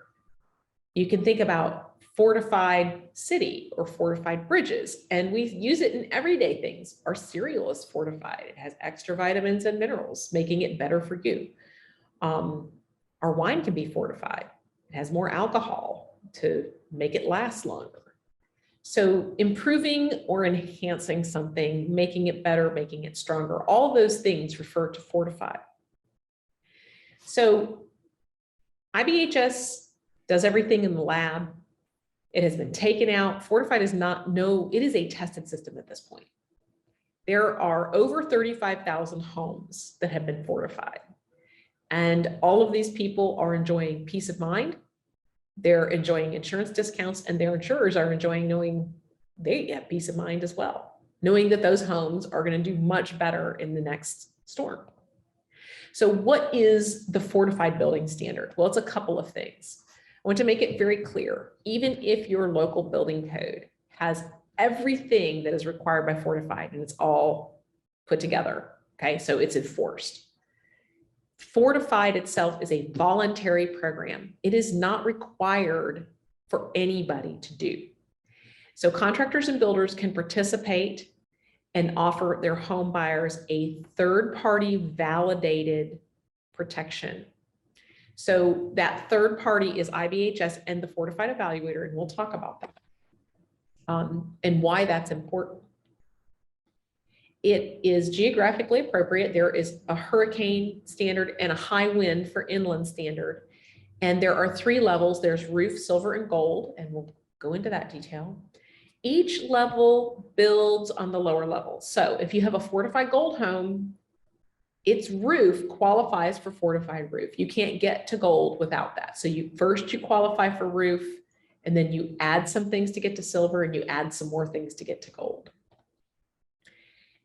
You can think about fortified city or fortified bridges, and we use it in everyday things. Our cereal is fortified. It has extra vitamins and minerals, making it better for you. Our wine can be fortified. It has more alcohol to make it last longer. So improving or enhancing something, making it better, making it stronger, all those things refer to fortified. So IBHS does everything in the lab. It has been taken out. Fortified is it is a tested system at this point. There are over 35,000 homes that have been fortified. And all of these people are enjoying peace of mind. They're enjoying insurance discounts, and their insurers are enjoying knowing they have peace of mind as well, knowing that those homes are going to do much better in the next storm. So what is the fortified building standard? Well, it's a couple of things. I want to make it very clear, even if your local building code has everything that is required by Fortified and it's all put together, okay, so it's enforced. Fortified itself is a voluntary program. It is not required for anybody to do. So contractors and builders can participate and offer their home buyers a third-party validated protection. So that third party is IBHS and the Fortified Evaluator, and we'll talk about that and why that's important. It is geographically appropriate. There is a hurricane standard and a high wind for inland standard. And there are 3 levels. There's roof, silver, and gold, and we'll go into that detail. Each level builds on the lower level. So if you have a fortified gold home, its roof qualifies for fortified roof. You can't get to gold without that. So you qualify for roof, and then you add some things to get to silver, and you add some more things to get to gold.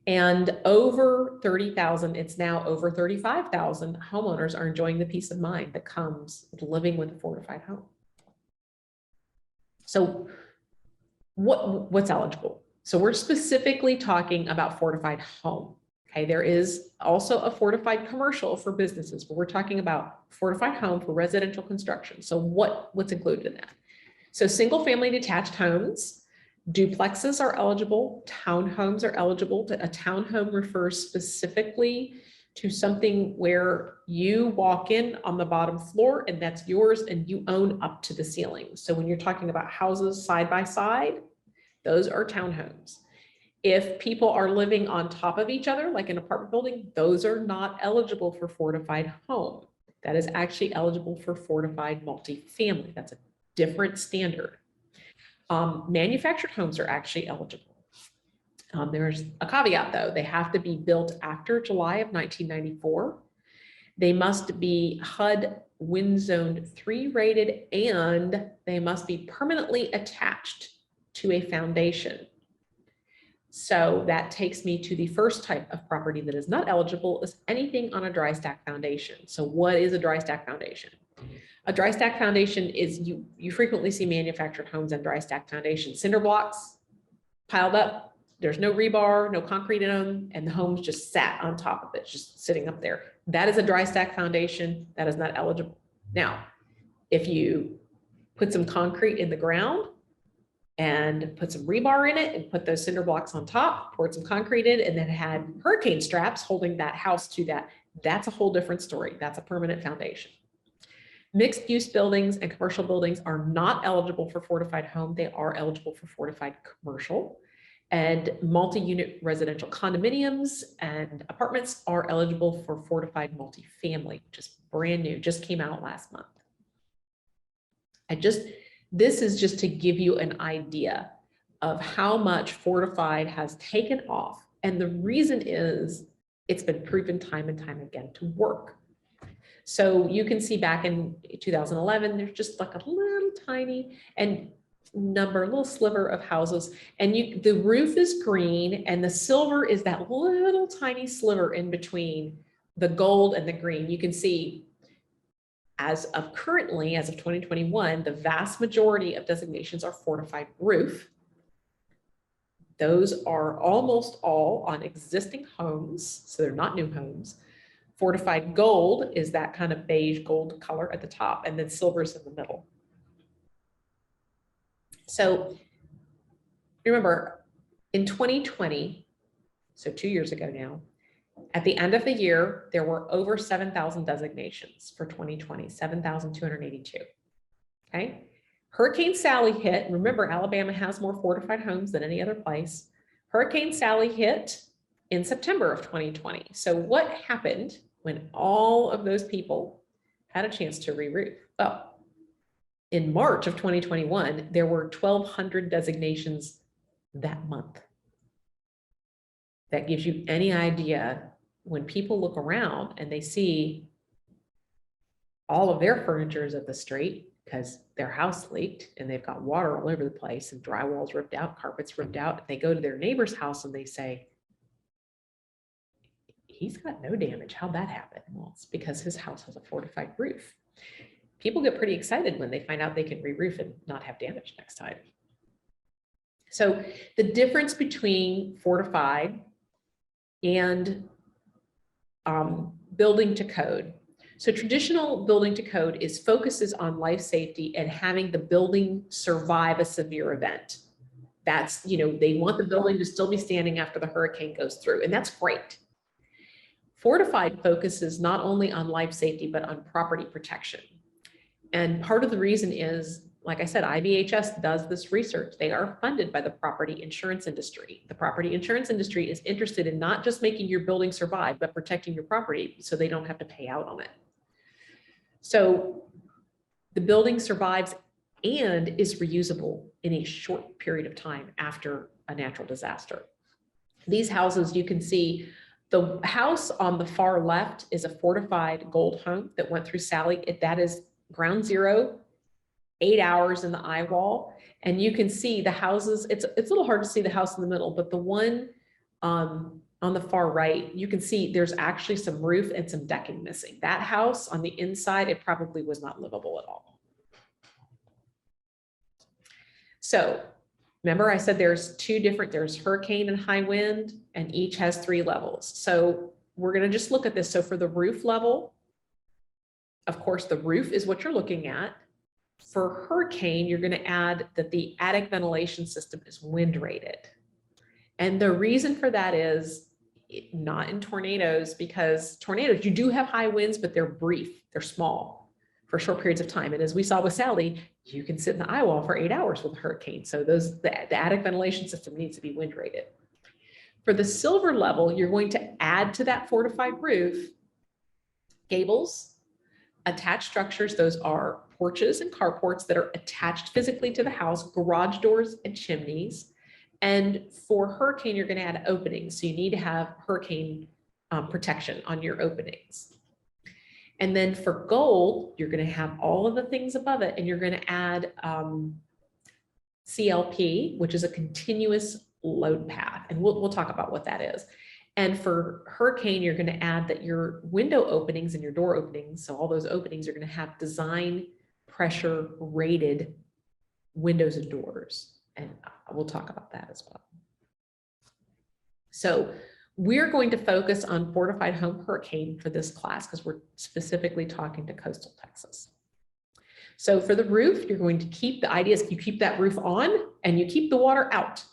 And over 30,000, it's now over 35,000 homeowners are enjoying the peace of mind that comes with living with a fortified home. So what's eligible? So we're specifically talking about fortified home. Okay, there is also a fortified commercial for businesses, but we're talking about fortified home for residential construction. So what's included in that? So single family detached homes, duplexes are eligible, townhomes are eligible. A townhome refers specifically to something where you walk in on the bottom floor and that's yours and you own up to the ceiling. So when you're talking about houses side by side, those are townhomes. If people are living on top of each other, like an apartment building, those are not eligible for fortified home. That is actually eligible for fortified multifamily. That's a different standard. Manufactured homes are actually eligible. There's a caveat though. They have to be built after July of 1994. They must be HUD Wind Zone 3 rated, and they must be permanently attached to a foundation. So that takes me to the first type of property that is not eligible is anything on a dry stack foundation. So what is a dry stack foundation? A dry stack foundation is, you frequently see manufactured homes and dry stack foundations, cinder blocks piled up. There's no rebar, no concrete in them, and the home's just sat on top of it, just sitting up there. That is a dry stack foundation. That is not eligible. Now, if you put some concrete in the ground and put some rebar in it and put those cinder blocks on top, poured some concrete in, and then had hurricane straps holding that house to that, that's a whole different story. That's a permanent foundation. Mixed use buildings and commercial buildings are not eligible for fortified home. They are eligible for fortified commercial. And multi-unit residential condominiums and apartments are eligible for fortified multifamily, which is brand new, just came out last month. This is just to give you an idea of how much Fortified has taken off. And the reason is it's been proven time and time again to work. So you can see back in 2011, there's just like a little tiny little sliver of houses. And the roof is green and the silver is that little tiny sliver in between the gold and the green. You can see as of 2021, the vast majority of designations are fortified roof. Those are almost all on existing homes, so they're not new homes. Fortified gold is that kind of beige gold color at the top, and then silver's in the middle. So remember, in 2020, so 2 years ago now, at the end of the year, there were over 7,000 designations for 2020, 7,282. Okay. Hurricane Sally hit. Remember, Alabama has more fortified homes than any other place. Hurricane Sally hit in September of 2020. So what happened when all of those people had a chance to re-roof? Well, in March of 2021, there were 1,200 designations that month. That gives you any idea when people look around and they see all of their furniture is at the street because their house leaked and they've got water all over the place and drywall's ripped out, carpets ripped out. They go to their neighbor's house and they say, he's got no damage. How'd that happen? Well, it's because his house has a fortified roof. People get pretty excited when they find out they can re-roof and not have damage next time. So the difference between fortified and building to code. So traditional building to code focuses on life safety and having the building survive a severe event. That's, they want the building to still be standing after the hurricane goes through, and that's great. Fortified focuses not only on life safety, but on property protection. And part of the reason is, like I said, IBHS does this research. They are funded by the property insurance industry. The property insurance industry is interested in not just making your building survive, but protecting your property so they don't have to pay out on it. So the building survives and is reusable in a short period of time after a natural disaster. These houses, you can see the house on the far left is a fortified gold home that went through Sally. That is ground zero, 8 hours in the eye wall. And you can see the houses, it's a little hard to see the house in the middle, but the one on the far right, you can see there's actually some roof and some decking missing. That house on the inside, it probably was not livable at all. So remember I said there's there's hurricane and high wind, and each has 3 levels. So we're gonna just look at this. So for the roof level, of course, the roof is what you're looking at. For hurricane, you're gonna add that the attic ventilation system is wind rated. And the reason for that is not in tornadoes, because tornadoes, you do have high winds, but they're brief, they're small for short periods of time. And as we saw with Sally, you can sit in the eye wall for 8 hours with a hurricane. So the attic ventilation system needs to be wind rated. For the silver level, you're going to add to that fortified roof gables, attached structures. Those are porches and carports that are attached physically to the house, garage doors and chimneys. And for hurricane, you're going to add openings. So you need to have hurricane protection on your openings. And then for gold, you're going to have all of the things above it, and you're going to add CLP, which is a continuous load path. And we'll talk about what that is. And for hurricane, you're going to add that your window openings and your door openings, so all those openings are going to have design pressure rated windows and doors. And we'll talk about that as well. So we're going to focus on fortified home hurricane for this class because we're specifically talking to coastal Texas. So for the roof, you're going to keep the ideas, you keep that roof on and you keep the water out.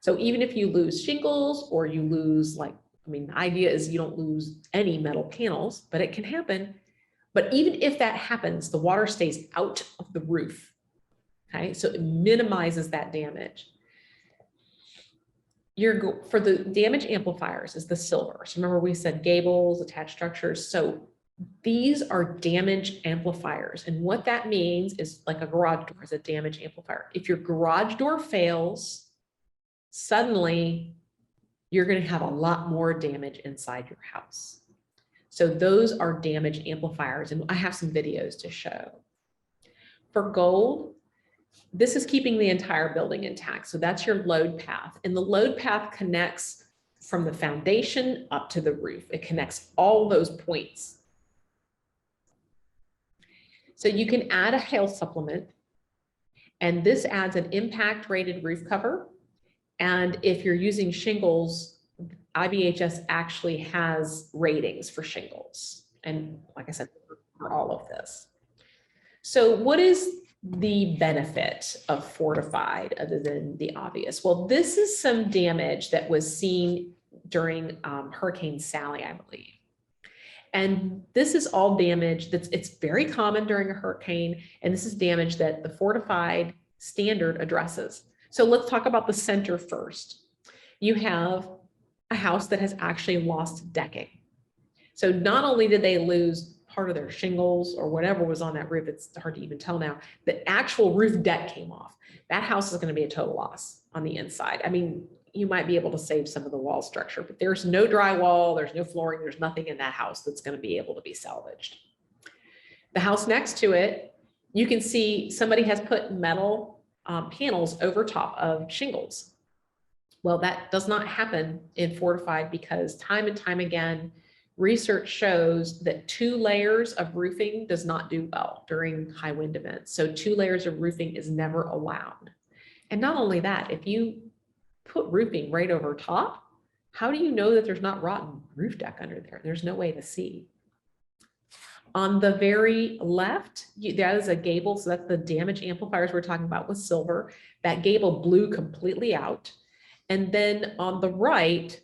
So even if you lose shingles or you lose the idea is you don't lose any metal panels, but it can happen. But even if that happens, the water stays out of the roof. Okay, so it minimizes that damage. For the damage amplifiers is the silver. So remember we said gables, attached structures. So These are damage amplifiers. And what that means is like a garage door is a damage amplifier. If your garage door fails, suddenly you're going to have a lot more damage inside your house. So those are damage amplifiers. And I have some videos to show. For gold, this is keeping the entire building intact. So that's your load path. And the load path connects from the foundation up to the roof. It connects all those points. So you can add a hail supplement, and this adds an impact rated roof cover. And if you're using shingles, IBHS actually has ratings for shingles. And like I said, for all of this. So what is the benefit of Fortified other than the obvious? Well, this is some damage that was seen during Hurricane Sally, I believe. And this is all damage it's very common during a hurricane. And this is damage that the Fortified standard addresses. So let's talk about the center first. You have a house that has actually lost decking. So not only did they lose part of their shingles or whatever was on that roof, it's hard to even tell now, the actual roof deck came off. That house is going to be a total loss on the inside. I mean, you might be able to save some of the wall structure, but there's no drywall, there's no flooring, there's nothing in that house that's going to be able to be salvaged. The house next to it, you can see somebody has put metal panels over top of shingles. Well, that does not happen in Fortified because time and time again, research shows that 2 layers of roofing does not do well during high wind events. So 2 layers of roofing is never allowed. And not only that, if you put roofing right over top, how do you know that there's not rotten roof deck under there? There's no way to see. On the very left, that is a gable. So that's the damage amplifiers we're talking about with silver. That gable blew completely out. And then on the right,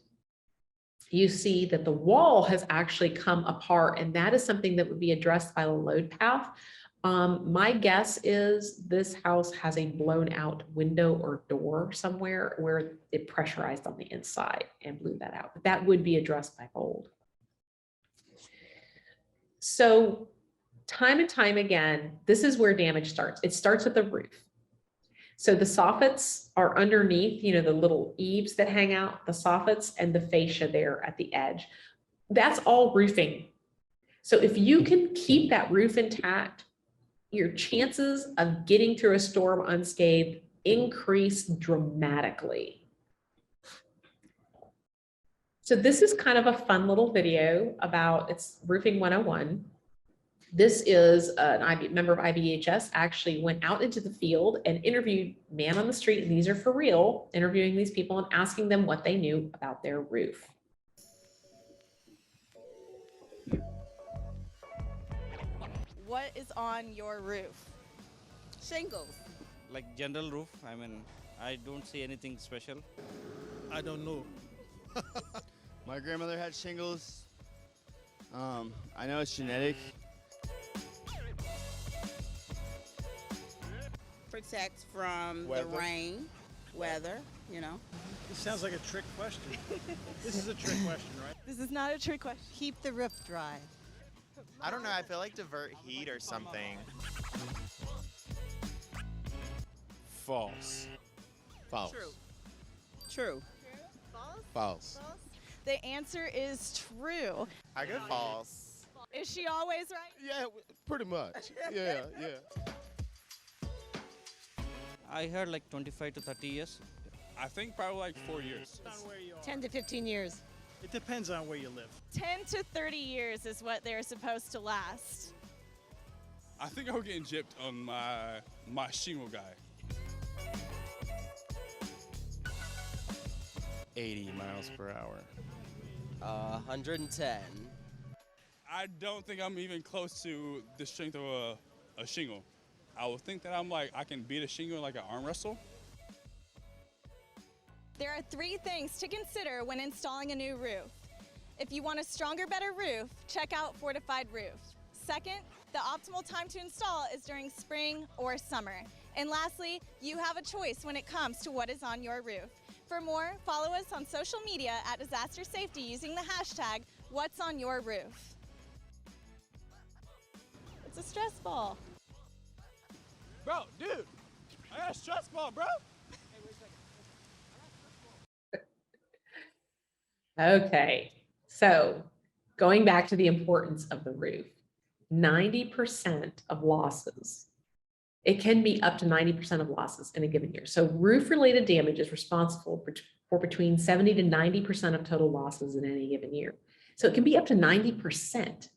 you see that the wall has actually come apart, and that is something that would be addressed by the load path. My guess is this house has a blown out window or door somewhere where it pressurized on the inside and blew that out. But that would be addressed by gold. So time and time again, this is where damage starts. It starts at the roof. So the soffits are underneath, the little eaves that hang out, the soffits and the fascia there at the edge. That's all roofing. So if you can keep that roof intact, your chances of getting through a storm unscathed increase dramatically. So this is kind of a fun little video about it's Roofing 101. This is a member of IBHS actually went out into the field and interviewed man on the street, and these are for real, interviewing these people and asking them what they knew about their roof. What is on your roof? Shingles. Like general roof, I mean, I don't see anything special. I don't know. My grandmother had shingles. I know it's genetic. Protect from Weather. the rain, weather, This sounds like a trick question. This is a trick question, right? This is not a trick question. Keep the roof dry. I don't know, I feel like divert heat or something. False. False. True. True. False. The answer is true. I go false. Is she always right? Yeah, pretty much. Yeah. I heard like 25 to 30 years. I think probably like 4 years. Depends on where you are. 10 to 15 years. It depends on where you live. 10 to 30 years is what they're supposed to last. I think I was getting gypped on my shingle guy. 80 miles per hour. 110. I don't think I'm even close to the strength of a shingle. I would think that I can beat a shingle like an arm wrestle. There are 3 things to consider when installing a new roof. If you want a stronger, better roof, check out Fortified Roof. Second, the optimal time to install is during spring or summer. And lastly, you have a choice when it comes to what is on your roof. For more, follow us on social media at Disaster Safety using the hashtag What's on Your Roof. It's a stress ball. Bro, dude, I got a stress ball, bro. Okay, so going back to the importance of the roof, 90% of losses, it can be up to 90% of losses in a given year. So roof-related damage is responsible for between 70 to 90% of total losses in any given year. So it can be up to 90%.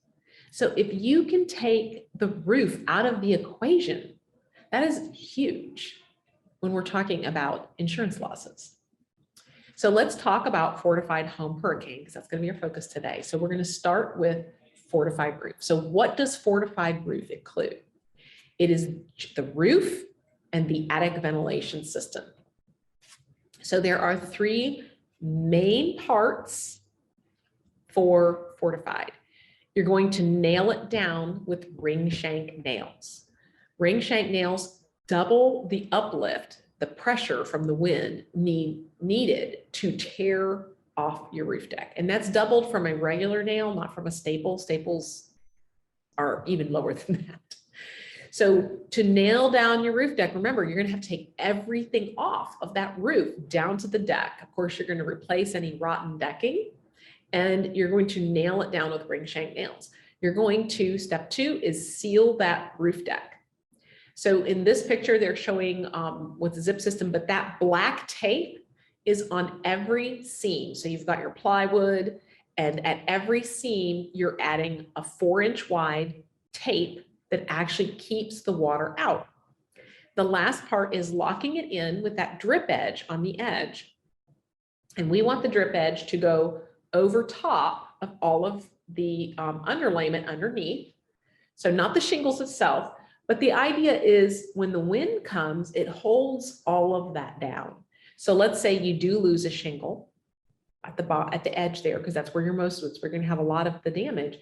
So if you can take the roof out of the equation, that is huge when we're talking about insurance losses. So let's talk about fortified home hurricane, because that's going to be our focus today. So we're going to start with fortified roof. So what does fortified roof include? It is the roof and the attic ventilation system. So there are three main parts for fortified. You're going to nail it down with ring shank nails. Ring shank nails double the uplift, the pressure from the wind needed to tear off your roof deck. And that's doubled from a regular nail, not from a staple. Staples are even lower than that. So to nail down your roof deck, remember, you're going to have to take everything off of that roof down to the deck. Of course, you're going to replace any rotten decking, and you're going to nail it down with ring shank nails. You're going to, step 2 is seal that roof deck. So in this picture, they're showing with the zip system, but that black tape is on every seam. So you've got your plywood, and at every seam, you're adding a 4-inch wide tape that actually keeps the water out. The last part is locking it in with that drip edge on the edge. And we want the drip edge to go over top of all of the underlayment underneath. So not the shingles itself, but the idea is when the wind comes, it holds all of that down. So let's say you do lose a shingle at the edge there, because that's where you're most of it's, we're going to have a lot of the damage.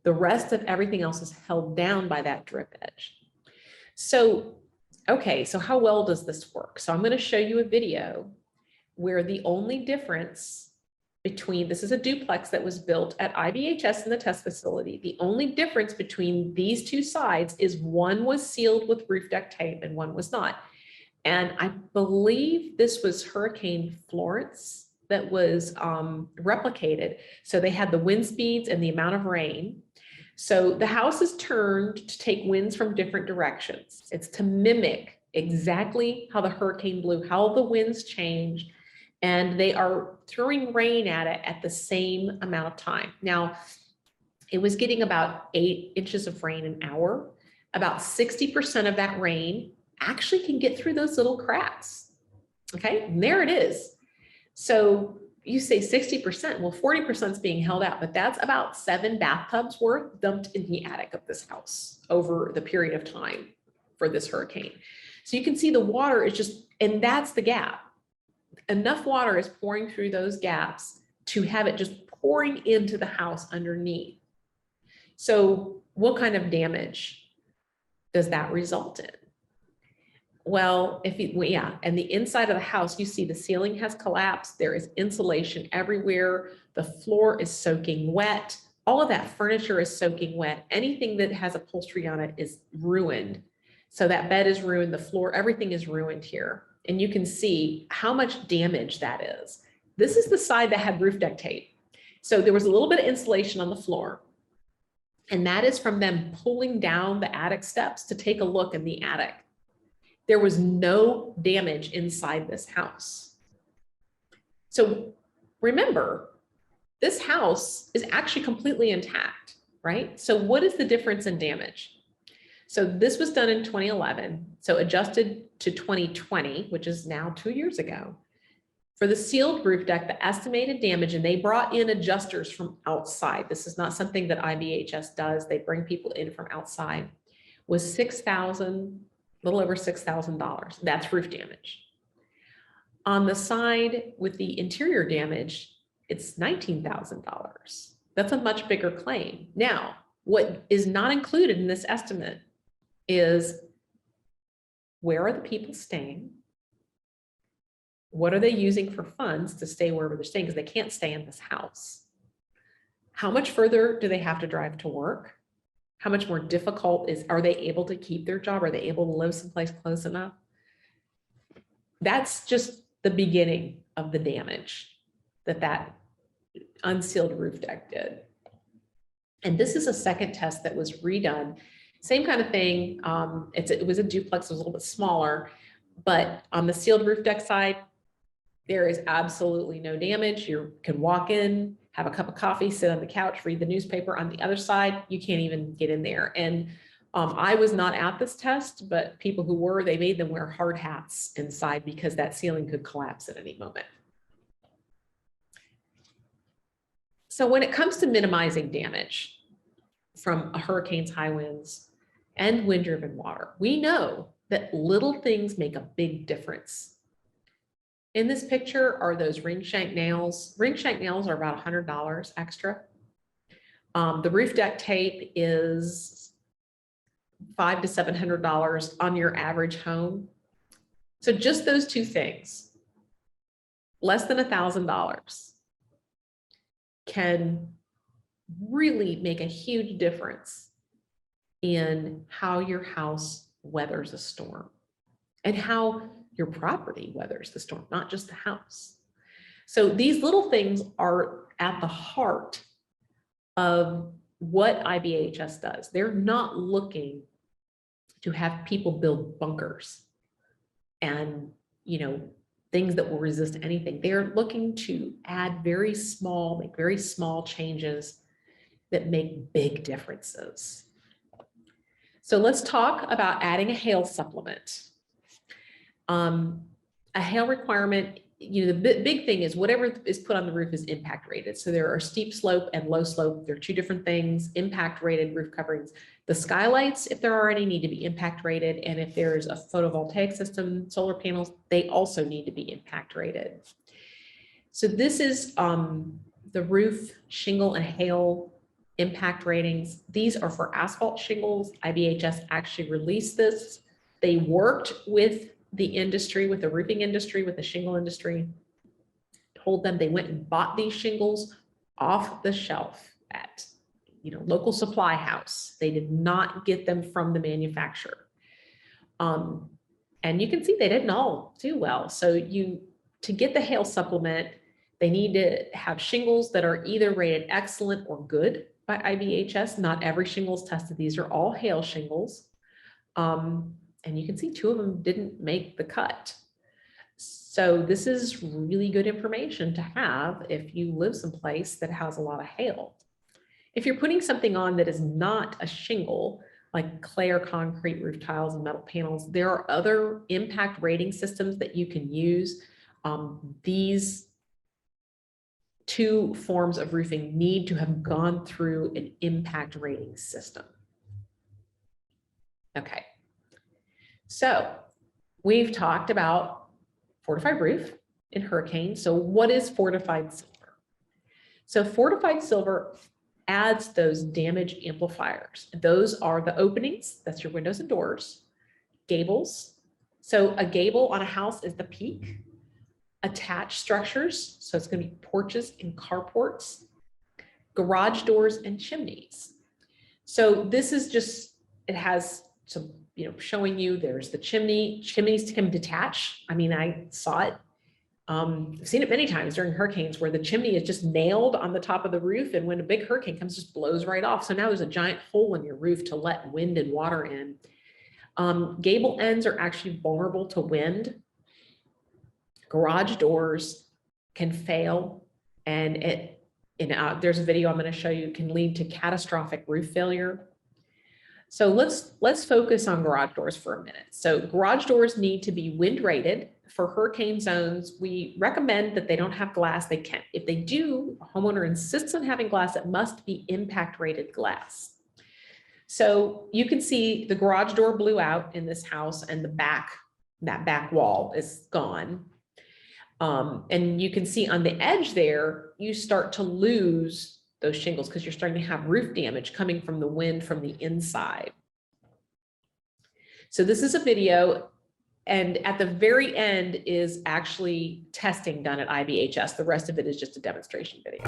The rest of everything else is held down by that drip edge. So, okay, so how well does this work? So I'm going to show you a video where the only difference between, this is a duplex that was built at IBHS in the test facility. The only difference between these two sides is one was sealed with roof deck tape and one was not. And I believe this was Hurricane Florence that was replicated. So they had the wind speeds and the amount of rain. So the house is turned to take winds from different directions. It's to mimic exactly how the hurricane blew, how the winds changed, and they are throwing rain at it at the same amount of time. Now, it was getting about 8 inches of rain an hour. About 60% of that rain actually can get through those little cracks. Okay, and there it is. So you say 60%, well, 40% is being held out, but that's about 7 bathtubs worth dumped in the attic of this house over the period of time for this hurricane. So you can see the water is just, and that's the gap. Enough water is pouring through those gaps to have it just pouring into the house underneath. So what kind of damage does that result in? Well, and the inside of the house, you see the ceiling has collapsed. There is insulation everywhere. The floor is soaking wet. All of that furniture is soaking wet. Anything that has upholstery on it is ruined. So that bed is ruined, the floor, everything is ruined here. And you can see how much damage that is. This is the side that had roof deck tape. So there was a little bit of insulation on the floor. And that is from them pulling down the attic steps to take a look in the attic. There was no damage inside this house. So remember, this house is actually completely intact, right? So what is the difference in damage? So this was done in 2011, so adjusted to 2020, which is now 2 years ago. For the sealed roof deck, the estimated damage, and they brought in adjusters from outside. This is not something that IBHS does. They bring people in from outside, was $6,000, a little over $6,000. That's roof damage. On the side with the interior damage, it's $19,000. That's a much bigger claim. Now, what is not included in this estimate is where are the people staying? What are they using for funds to stay wherever they're staying? Because they can't stay in this house. How much further do they have to drive to work? How much more difficult are they able to keep their job? Are they able to live someplace close enough? That's just the beginning of the damage that unsealed roof deck did. And this is a second test that was redone. Same kind of thing. It was a duplex, it was a little bit smaller, but on the sealed roof deck side, there is absolutely no damage. You can walk in, have a cup of coffee, sit on the couch, read the newspaper. On the other side, you can't even get in there. And I was not at this test, but people who were, they made them wear hard hats inside because that ceiling could collapse at any moment. So when it comes to minimizing damage from hurricanes, high winds, and wind-driven water, we know that little things make a big difference. In this picture are those ring shank nails. Ring shank nails are about $100 extra. The roof deck tape is $500 to $700 on your average home. So just those two things, less than $1,000, can really make a huge difference in how your house weathers a storm and how your property weathers the storm, not just the house. So these little things are at the heart of what IBHS does. They're not looking to have people build bunkers and, things that will resist anything. They're looking to add make very small changes that make big differences. So let's talk about adding a hail supplement. A hail requirement, the big thing is whatever is put on the roof is impact rated. So there are steep slope and low slope. They're two different things. Impact rated roof coverings. The skylights, if there are any, need to be impact rated. And if there's a photovoltaic system, solar panels, they also need to be impact rated. So this is the roof, shingle, and hail impact ratings. These are for asphalt shingles. IBHS actually released this. They worked with the industry, with the roofing industry, with the shingle industry, told them they went and bought these shingles off the shelf at local supply house. They did not get them from the manufacturer. And you can see they didn't all do well. So to get the hail supplement, they need to have shingles that are either rated excellent or good by IBHS. Not every shingle is tested. These are all hail shingles. And you can see two of them didn't make the cut. So this is really good information to have if you live someplace that has a lot of hail. If you're putting something on that is not a shingle, like clay or concrete roof tiles and metal panels, there are other impact rating systems that you can use. These two forms of roofing need to have gone through an impact rating system. Okay. So we've talked about fortified roof in hurricanes. So what is fortified silver? So fortified silver adds those damage amplifiers. Those are the openings, that's your windows and doors, gables. So a gable on a house is the peak. Attached structures, so it's going to be porches and carports, garage doors and chimneys. So this is just, it has some, showing you there's the chimneys can detach. I mean, I saw it. I've seen it many times during hurricanes where the chimney is just nailed on the top of the roof, and when a big hurricane comes, just blows right off. So now there's a giant hole in your roof to let wind and water in. Gable ends are actually vulnerable to wind. Garage doors can fail, and there's a video I'm going to show you, can lead to catastrophic roof failure. So let's focus on garage doors for a minute. So garage doors need to be wind rated. For hurricane zones, we recommend that they don't have glass. They can't. If they do, a homeowner insists on having glass, it must be impact rated glass. So you can see the garage door blew out in this house, and that back wall is gone. And you can see on the edge there, you start to lose those shingles because you're starting to have roof damage coming from the wind from the inside. So this is a video, and at the very end is actually testing done at IBHS. The rest of it is just a demonstration video.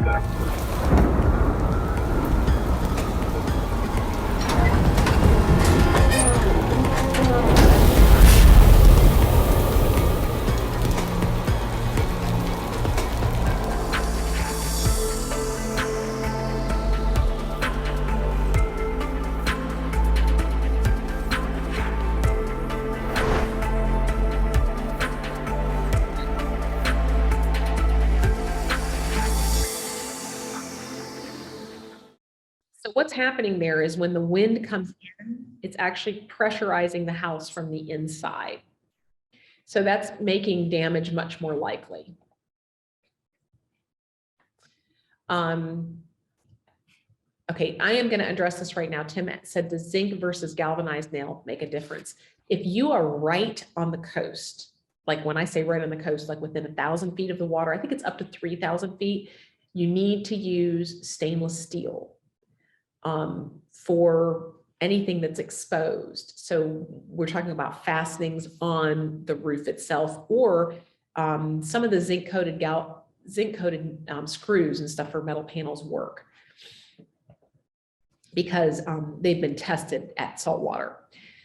So what's happening there is when the wind comes in, it's actually pressurizing the house from the inside. So that's making damage much more likely. Okay, I am going to address this right now. Tim said, does zinc versus galvanized nail make a difference? If you are right on the coast, like when I say right on the coast, like within 1,000 feet of the water, I think it's up to 3,000 feet, you need to use stainless steel for anything that's exposed. So we're talking about fastenings on the roof itself, or some of the zinc coated screws and stuff for metal panels work, because they've been tested at salt water.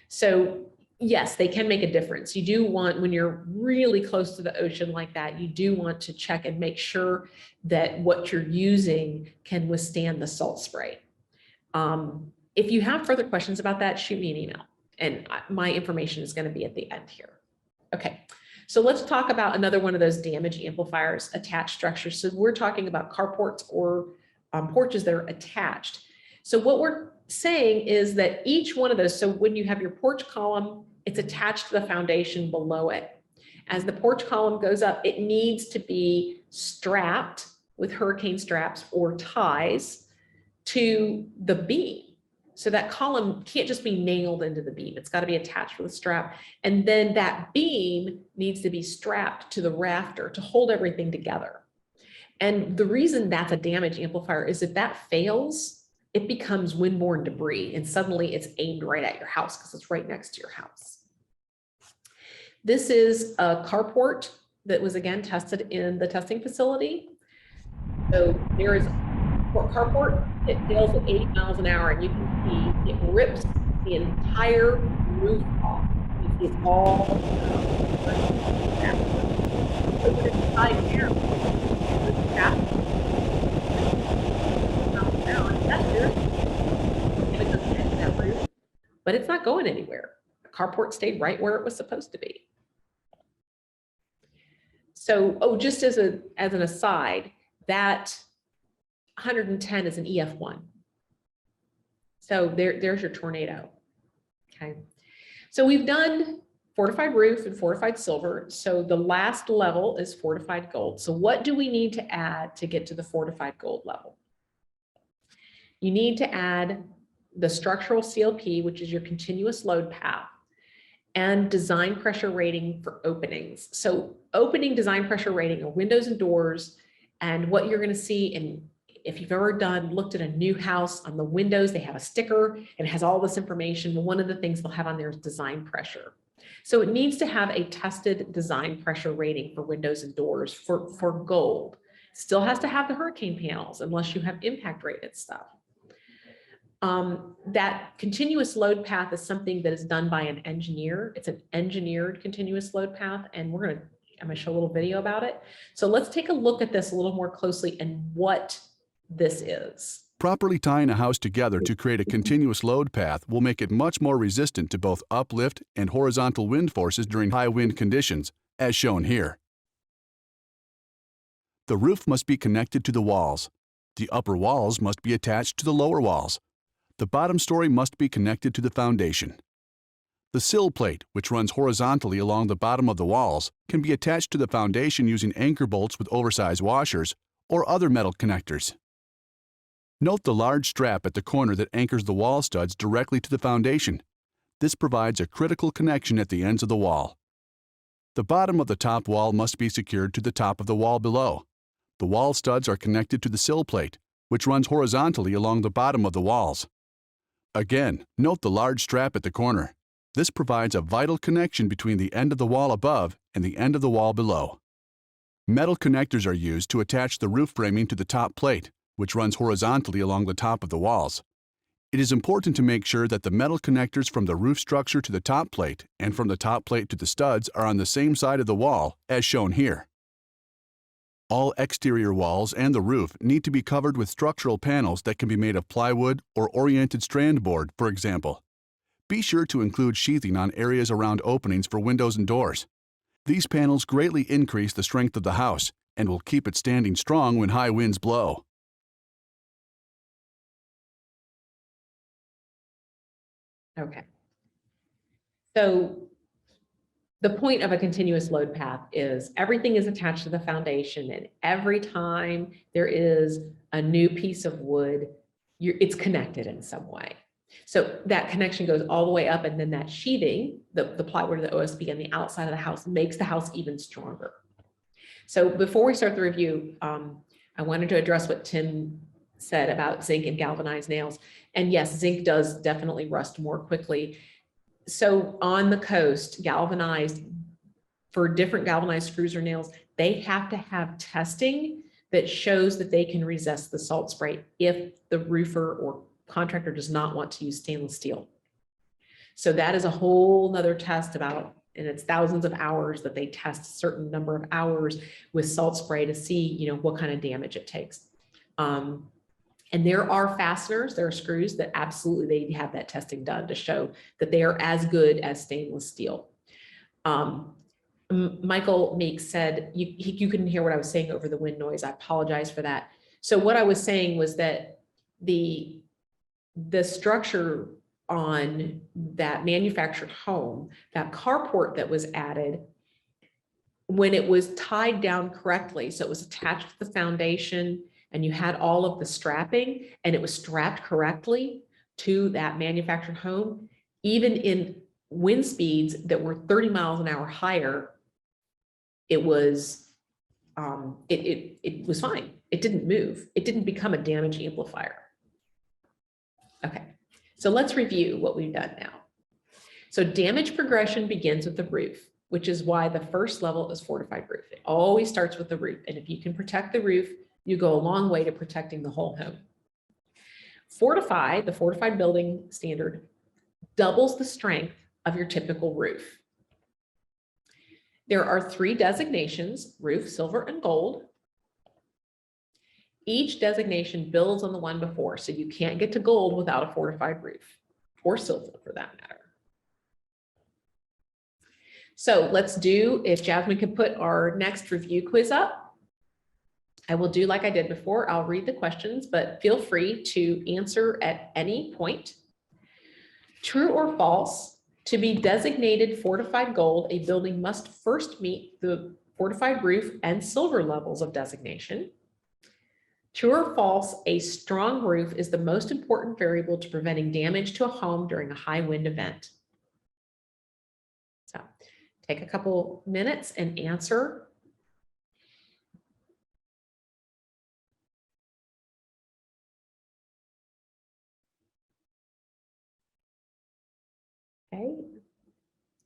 So yes, they can make a difference. You do want, when you're really close to the ocean like that, you do want to check and make sure that what you're using can withstand the salt spray. If you have further questions about that, shoot me an email, and my information is going to be at the end here. Okay, so let's talk about another one of those damage amplifiers, attached structures. So we're talking about carports or porches that are attached. So what we're saying is that each one of those, so when you have your porch column, it's attached to the foundation below it. As the porch column goes up, it needs to be strapped with hurricane straps or ties to the beam. So that column can't just be nailed into the beam. It's got to be attached with a strap. And then that beam needs to be strapped to the rafter to hold everything together. And the reason that's a damage amplifier is if that fails, it becomes windborne debris, and suddenly it's aimed right at your house because it's right next to your house. This is a carport that was again tested in the testing facility. So there is carport, it fails at 80 miles an hour, and you can see it rips the entire roof off. You see it's all but it's not going anywhere. The carport stayed right where it was supposed to be. So, just as an aside, that 110 is an Ef5. So there's your tornado. Okay. So we've done fortified roof and fortified silver. So the last level is fortified gold. So what do we need to add to get to the fortified gold level? You need to add the structural CLP, which is your continuous load path, and design pressure rating for openings. So opening design pressure rating are windows and doors, and what you're going to see in, if you've ever looked at a new house, on the windows, they have a sticker and it has all this information. One of the things they'll have on there is design pressure. So it needs to have a tested design pressure rating for windows and doors for gold. Still has to have the hurricane panels unless you have impact rated stuff. That continuous load path is something that is done by an engineer. It's an engineered continuous load path, and I'm going to show a little video about it. So let's take a look at this a little more closely and what this is. Properly tying a house together to create a continuous load path will make it much more resistant to both uplift and horizontal wind forces during high wind conditions, as shown here. The roof must be connected to the walls. The upper walls must be attached to the lower walls. The bottom story must be connected to the foundation. The sill plate, which runs horizontally along the bottom of the walls, can be attached to the foundation using anchor bolts with oversized washers or other metal connectors. Note the large strap at the corner that anchors the wall studs directly to the foundation. This provides a critical connection at the ends of the wall. The bottom of the top wall must be secured to the top of the wall below. The wall studs are connected to the sill plate, which runs horizontally along the bottom of the walls. Again, note the large strap at the corner. This provides a vital connection between the end of the wall above and the end of the wall below. Metal connectors are used to attach the roof framing to the top plate, which runs horizontally along the top of the walls. It is important to make sure that the metal connectors from the roof structure to the top plate and from the top plate to the studs are on the same side of the wall, as shown here. All exterior walls and the roof need to be covered with structural panels that can be made of plywood or oriented strand board, for example. Be sure to include sheathing on areas around openings for windows and doors. These panels greatly increase the strength of the house and will keep it standing strong when high winds blow. Okay. So the point of a continuous load path is everything is attached to the foundation, and every time there is a new piece of wood, it's connected in some way. So that connection goes all the way up, and then that sheathing, the plywood or the OSB on the outside of the house makes the house even stronger. So before we start the review, I wanted to address what Tim said about zinc and galvanized nails. And yes, zinc does definitely rust more quickly. So on the coast, galvanized, for different galvanized screws or nails, they have to have testing that shows that they can resist the salt spray if the roofer or contractor does not want to use stainless steel. So that is a whole nother test about, and it's thousands of hours that they test a certain number of hours with salt spray to see, you know, what kind of damage it takes. And there are fasteners, there are screws that absolutely they have that testing done to show that they are as good as stainless steel. Michael Meeks said, you couldn't hear what I was saying over the wind noise. I apologize for that. So what I was saying was that the structure on that manufactured home, that carport that was added, when it was tied down correctly, so it was attached to the foundation and you had all of the strapping and it was strapped correctly to that manufactured home, even in wind speeds that were 30 miles an hour higher, it was it was fine. It didn't move. It didn't become a damage amplifier. Okay, so let's review what we've done now. So damage progression begins with the roof, which is why the first level is fortified roof. It always starts with the roof. And if you can protect the roof, you go a long way to protecting the whole home. Fortified, the fortified building standard, doubles the strength of your typical roof. There are 3 designations: roof, silver, and gold. Each designation builds on the one before, so you can't get to gold without a fortified roof, or silver for that matter. So let's do, if Jasmine can put our next review quiz up, I will do like I did before. I'll read the questions, but feel free to answer at any point. True or false, to be designated fortified gold, a building must first meet the fortified roof and silver levels of designation. True or false, a strong roof is the most important variable to preventing damage to a home during a high wind event. So take a couple minutes and answer. Okay,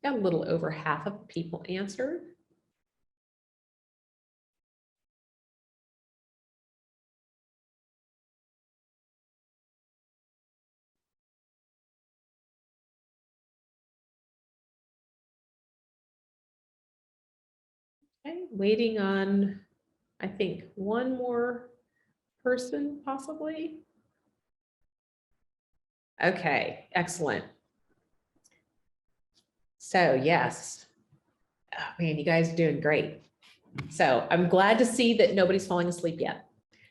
got a little over half of people answered. Okay, waiting on, I think, one more person possibly. Okay, excellent. So yes, oh, man, you guys are doing great. So I'm glad to see that nobody's falling asleep yet.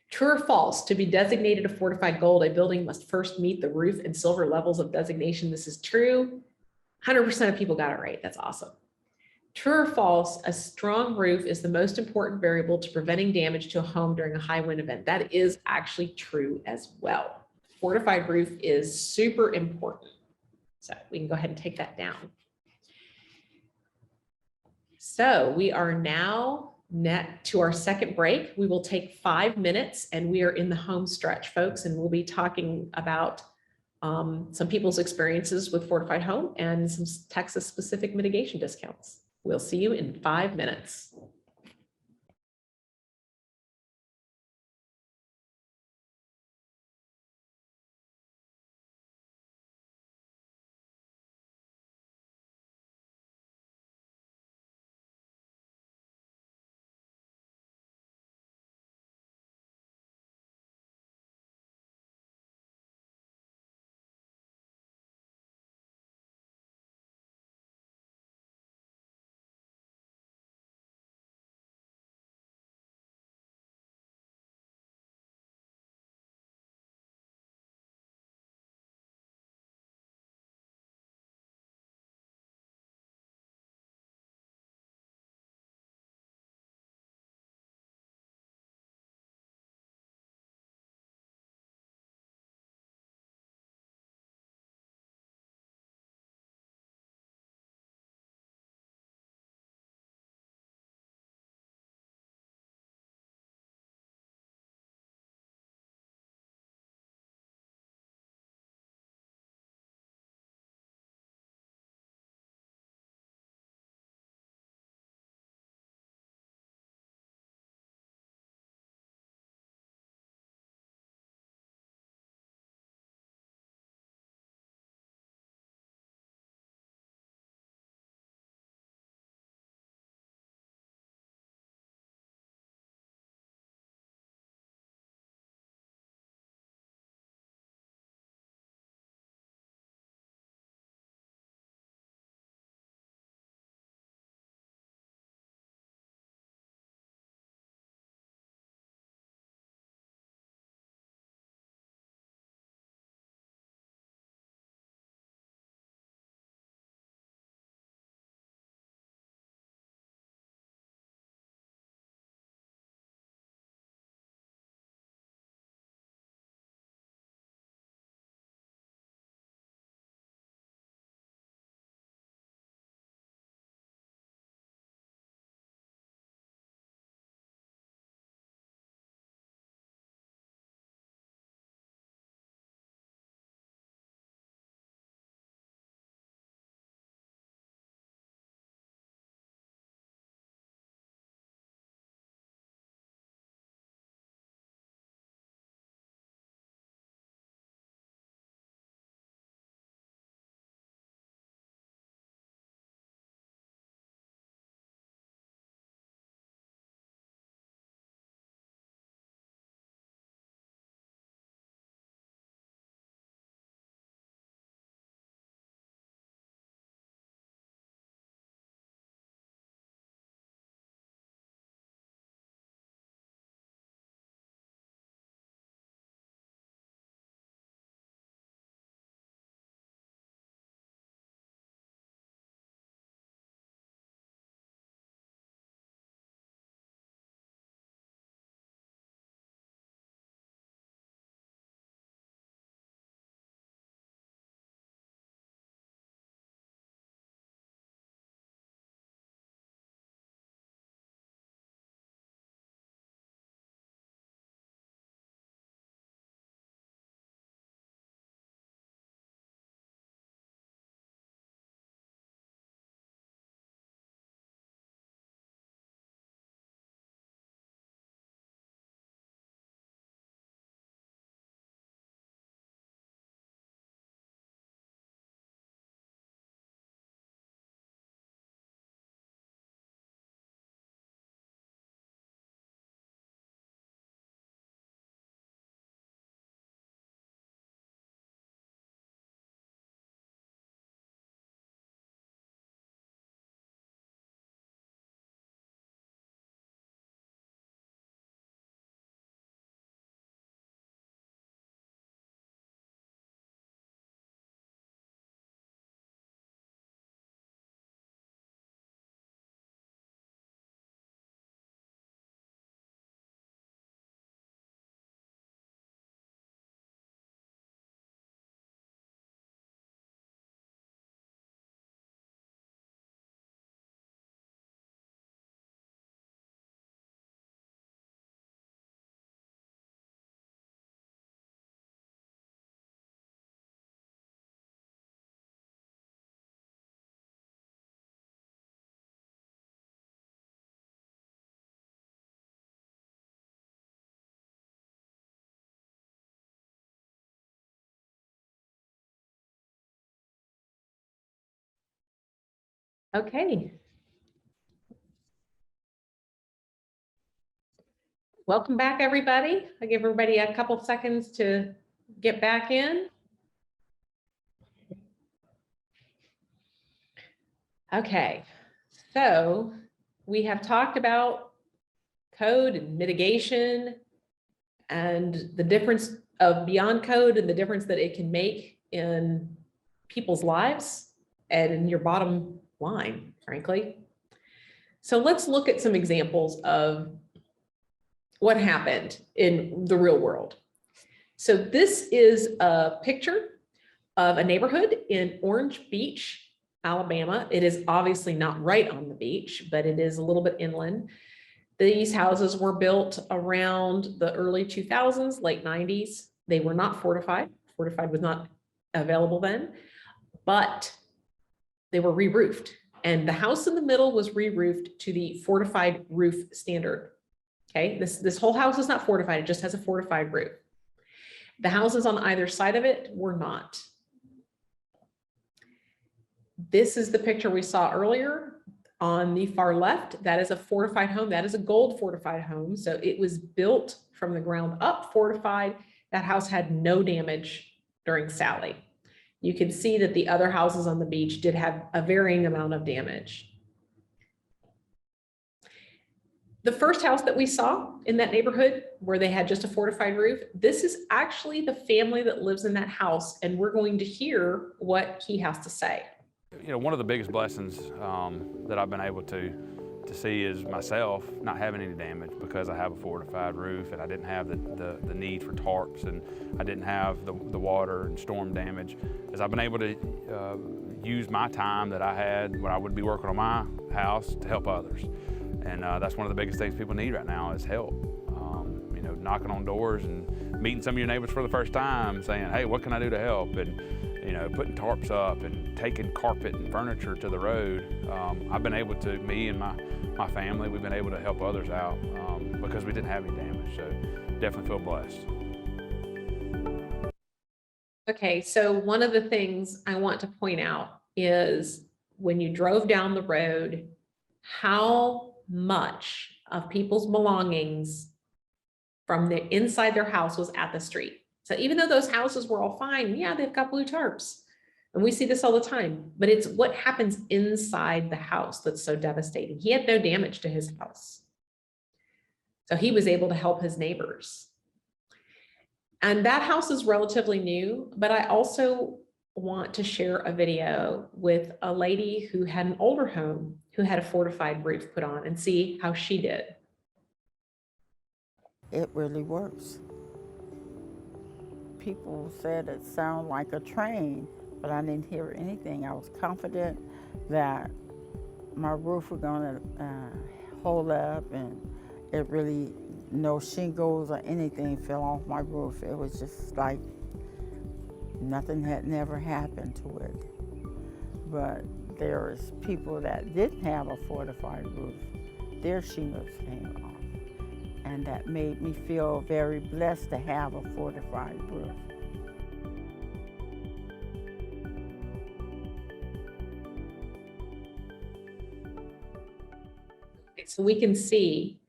True or false, to be designated a fortified gold, a building must first meet the roof and silver levels of designation. This is true. 100% of people got it right. That's awesome. True or false, a strong roof is the most important variable to preventing damage to a home during a high wind event. That is actually true as well. Fortified roof is super important. So we can go ahead and take that down. So we are now to our second break. We will take 5 minutes and we are in the home stretch, folks, and we'll be talking about some people's experiences with fortified home and some Texas specific mitigation discounts. We'll see you in 5 minutes. Okay. Welcome back, everybody. I give everybody a couple seconds to get back in. Okay, so we have talked about code and mitigation and the difference of beyond code and the difference that it can make in people's lives and in your bottom line, frankly. So let's look at some examples of what happened in the real world. So this is a picture of a neighborhood in Orange Beach, Alabama. It is obviously not right on the beach, but it is a little bit inland. These houses were built around the early 2000s, late 90s. They were not fortified. Fortified was not available then, but they were re-roofed. And the house in the middle was re-roofed to the fortified roof standard. Okay, this whole house is not fortified, it just has a fortified roof. The houses on either side of it were not. This is the picture we saw earlier on the far left. That is a fortified home. That is a gold fortified home. So it was built from the ground up, fortified. That house had no damage during Sally. You can see that the other houses on the beach did have a varying amount of damage. The first house that we saw in that neighborhood where they had just a fortified roof, this is actually the family that lives in that house, and we're going to hear what he has to say. You know, one of the biggest blessings that I've been able to see is myself not having any damage because I have a fortified roof and I didn't have the need for tarps and I didn't have the water and storm damage. As I've been able to use my time that I had when I would be working on my house to help others. And that's one of the biggest things people need right now is help. You know, knocking on doors and meeting some of your neighbors for the first time saying, hey, what can I do to help? And you know, putting tarps up and taking carpet and furniture to the road. I've been able to, me and my family, we've been able to help others out because we didn't have any damage. So definitely feel blessed. Okay, so one of the things I want to point out is when you drove down the road, how much of people's belongings from the inside their house was at the street. So even though those houses were all fine, yeah, they've got blue tarps. And we see this all the time, but it's what happens inside the house that's so devastating. He had no damage to his house. So he was able to help his neighbors. And that house is relatively new, but I also want to share a video with a lady who had an older home who had a fortified roof put on and see how she did. It really works. People said it sounded like a train, but I didn't hear anything. I was confident that my roof was gonna hold up, and it really, no shingles or anything fell off my roof. It was just like nothing had never happened to it. But there's people that didn't have a fortified roof. Their shingles came off. And that made me feel very blessed to have a fortified roof. So we can see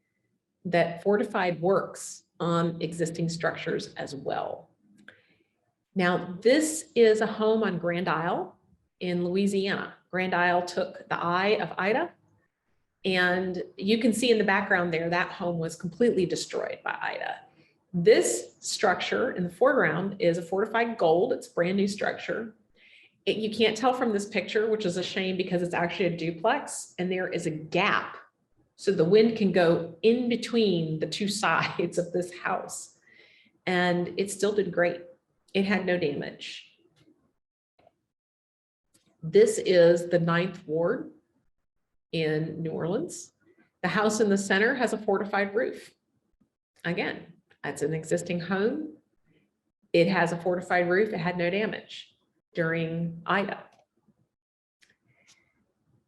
that fortified works on existing structures as well. Now, this is a home on Grand Isle in Louisiana. Grand Isle took the eye of Ida. And you can see in the background there, that home was completely destroyed by Ida. This structure in the foreground is a fortified gold. It's a brand new structure. You can't tell from this picture, which is a shame because it's actually a duplex and there is a gap. So the wind can go in between the two sides of this house. And it still did great. It had no damage. This is the 9th Ward in New Orleans. The house in the center has a fortified roof. Again, that's an existing home. It has a fortified roof. It had no damage during Ida.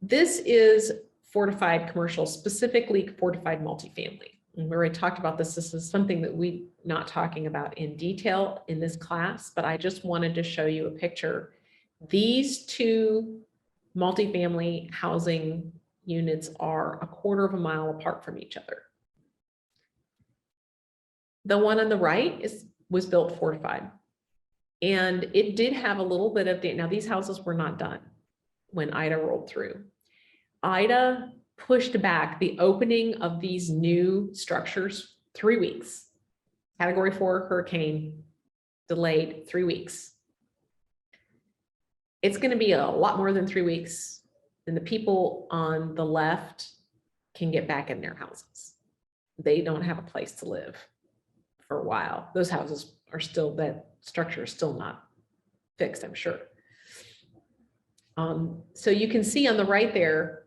This is fortified commercial, specifically fortified multifamily. And we already talked about this. This is something that we're not talking about in detail in this class, but I just wanted to show you a picture. These two multifamily housing units are 1/4 mile apart from each other. The one on the right was built fortified. And it did have a little bit of, now these houses were not done when Ida rolled through. Ida pushed back the opening of these new structures 3 weeks. Category 4 hurricane delayed 3 weeks. It's going to be a lot more than 3 weeks, and the people on the left can get back in their houses. They don't have a place to live for a while. Those houses are still, that structure is still not fixed, I'm sure. So you can see on the right there,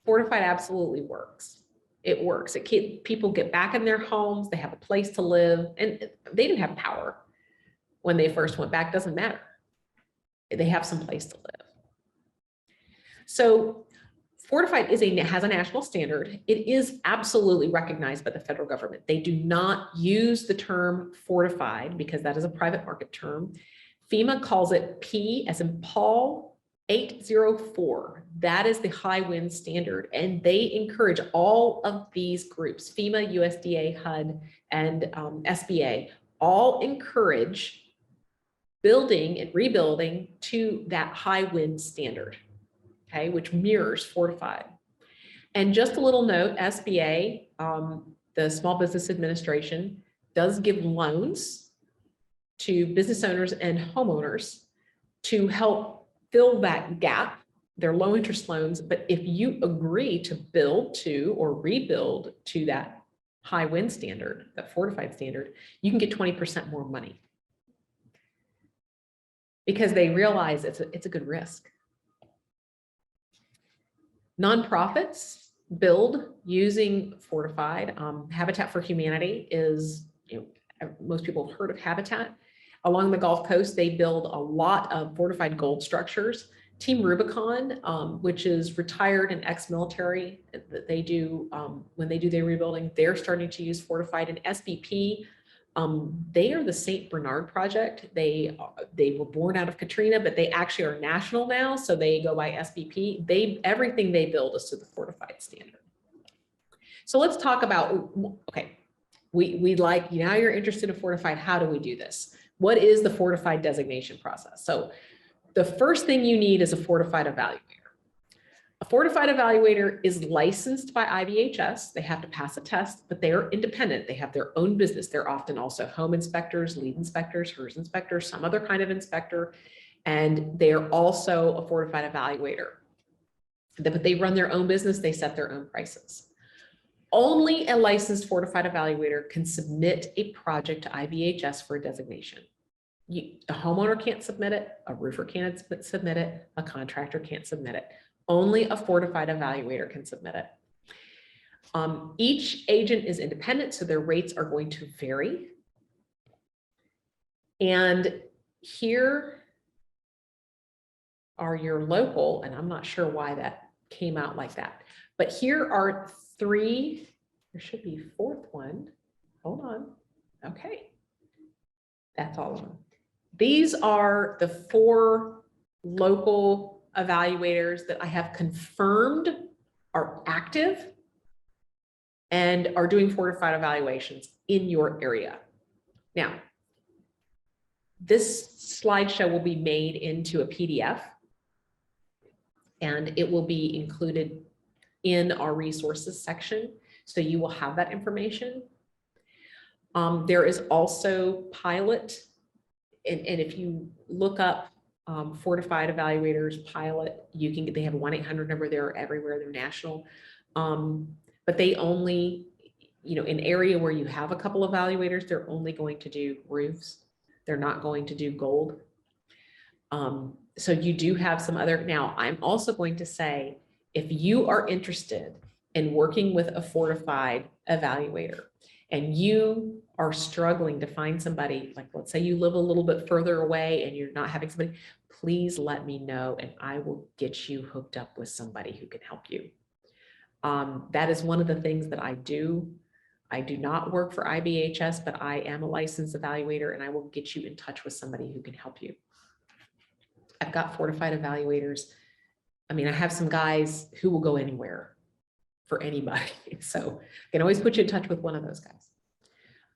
fortified absolutely works. It works. People get back in their homes. They have a place to live, and they didn't have power when they first went back. Doesn't matter. They have some place to live. So fortified has a national standard. It is absolutely recognized by the federal government. They do not use the term fortified because that is a private market term. FEMA calls it P as in Paul 804. That is the high wind standard. And they encourage all of these groups, FEMA, USDA, HUD, and SBA, all encourage building and rebuilding to that high wind standard, okay, which mirrors fortified. And just a little note, SBA, the Small Business Administration, does give loans to business owners and homeowners to help fill that gap. They're low interest loans, but if you agree to build to or rebuild to that high wind standard, that fortified standard, you can get 20% more money because they realize it's a good risk. Nonprofits build using fortified. Habitat for Humanity is, most people have heard of Habitat. Along the Gulf Coast, they build a lot of fortified gold structures. Team Rubicon, which is retired and ex-military, they do, when they do their rebuilding, they're starting to use fortified. And SBP, they are the St. Bernard Project. They were born out of Katrina, but they actually are national now, so they go by SBP. Everything they build is to the fortified standard. So let's talk about, okay, we like, now you're interested in fortified, how do we do this? What is the fortified designation process? So the first thing you need is a fortified evaluator. A fortified evaluator is licensed by IBHS. They have to pass a test, but they are independent. They have their own business. They're often also home inspectors, lead inspectors, HERS inspectors, some other kind of inspector, and they are also a fortified evaluator. But they run their own business. They set their own prices. Only a licensed fortified evaluator can submit a project to IBHS for a designation. A homeowner can't submit it, a roofer can't submit it, a contractor can't submit it. Only a fortified evaluator can submit it. Each agent is independent, so their rates are going to vary. And here are your local, and I'm not sure why that came out like that, but here are 3, there should be a 4th one. Hold on. Okay. That's all of them. These are the 4 local evaluators that I have confirmed are active and are doing fortified evaluations in your area. Now, this slideshow will be made into a PDF and it will be included in our resources section. So you will have that information. There is also pilot, and if you look up fortified evaluators pilot, you can get, they have a 1-800 number. They're everywhere, they're national. But they only, in area where you have a couple evaluators, they're only going to do roofs. They're not going to do gold. So you do have some other, now I'm also going to say, if you are interested in working with a fortified evaluator and you are struggling to find somebody, like let's say you live a little bit further away and you're not having somebody, please let me know and I will get you hooked up with somebody who can help you. That is one of the things that I do. I do not work for IBHS, but I am a licensed evaluator and I will get you in touch with somebody who can help you. I've got fortified evaluators I mean, I have some guys who will go anywhere for anybody. So I can always put you in touch with one of those guys.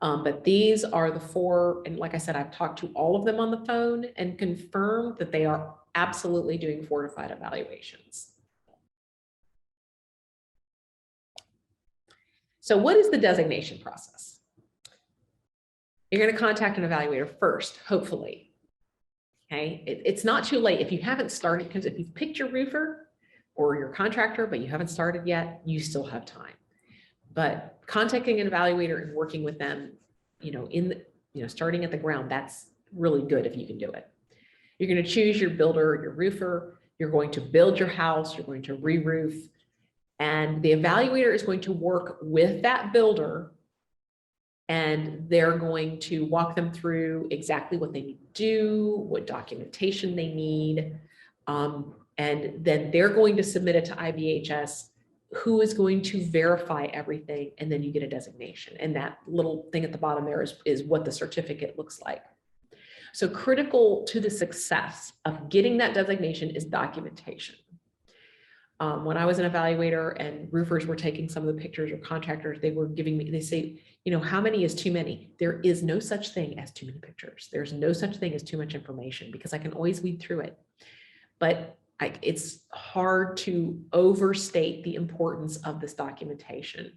But these are the 4, and like I said, I've talked to all of them on the phone and confirmed that they are absolutely doing fortified evaluations. So what is the designation process? You're going to contact an evaluator first, hopefully. Okay, it's not too late if you haven't started, because if you've picked your roofer or your contractor, but you haven't started yet, you still have time. But contacting an evaluator and working with them, starting at the ground, that's really good if you can do it. You're going to choose your builder, your roofer. You're going to build your house. You're going to re-roof. And the evaluator is going to work with that builder, and they're going to walk them through exactly what they need to do, what documentation they need. And then they're going to submit it to IBHS, who is going to verify everything, and then you get a designation. And that little thing at the bottom there is what the certificate looks like. So critical to the success of getting that designation is documentation. When I was an evaluator and roofers were taking some of the pictures, or contractors, they were giving me, they say, how many is too many? There is no such thing as too many pictures. There's no such thing as too much information, because I can always weed through it. But it's hard to overstate the importance of this documentation.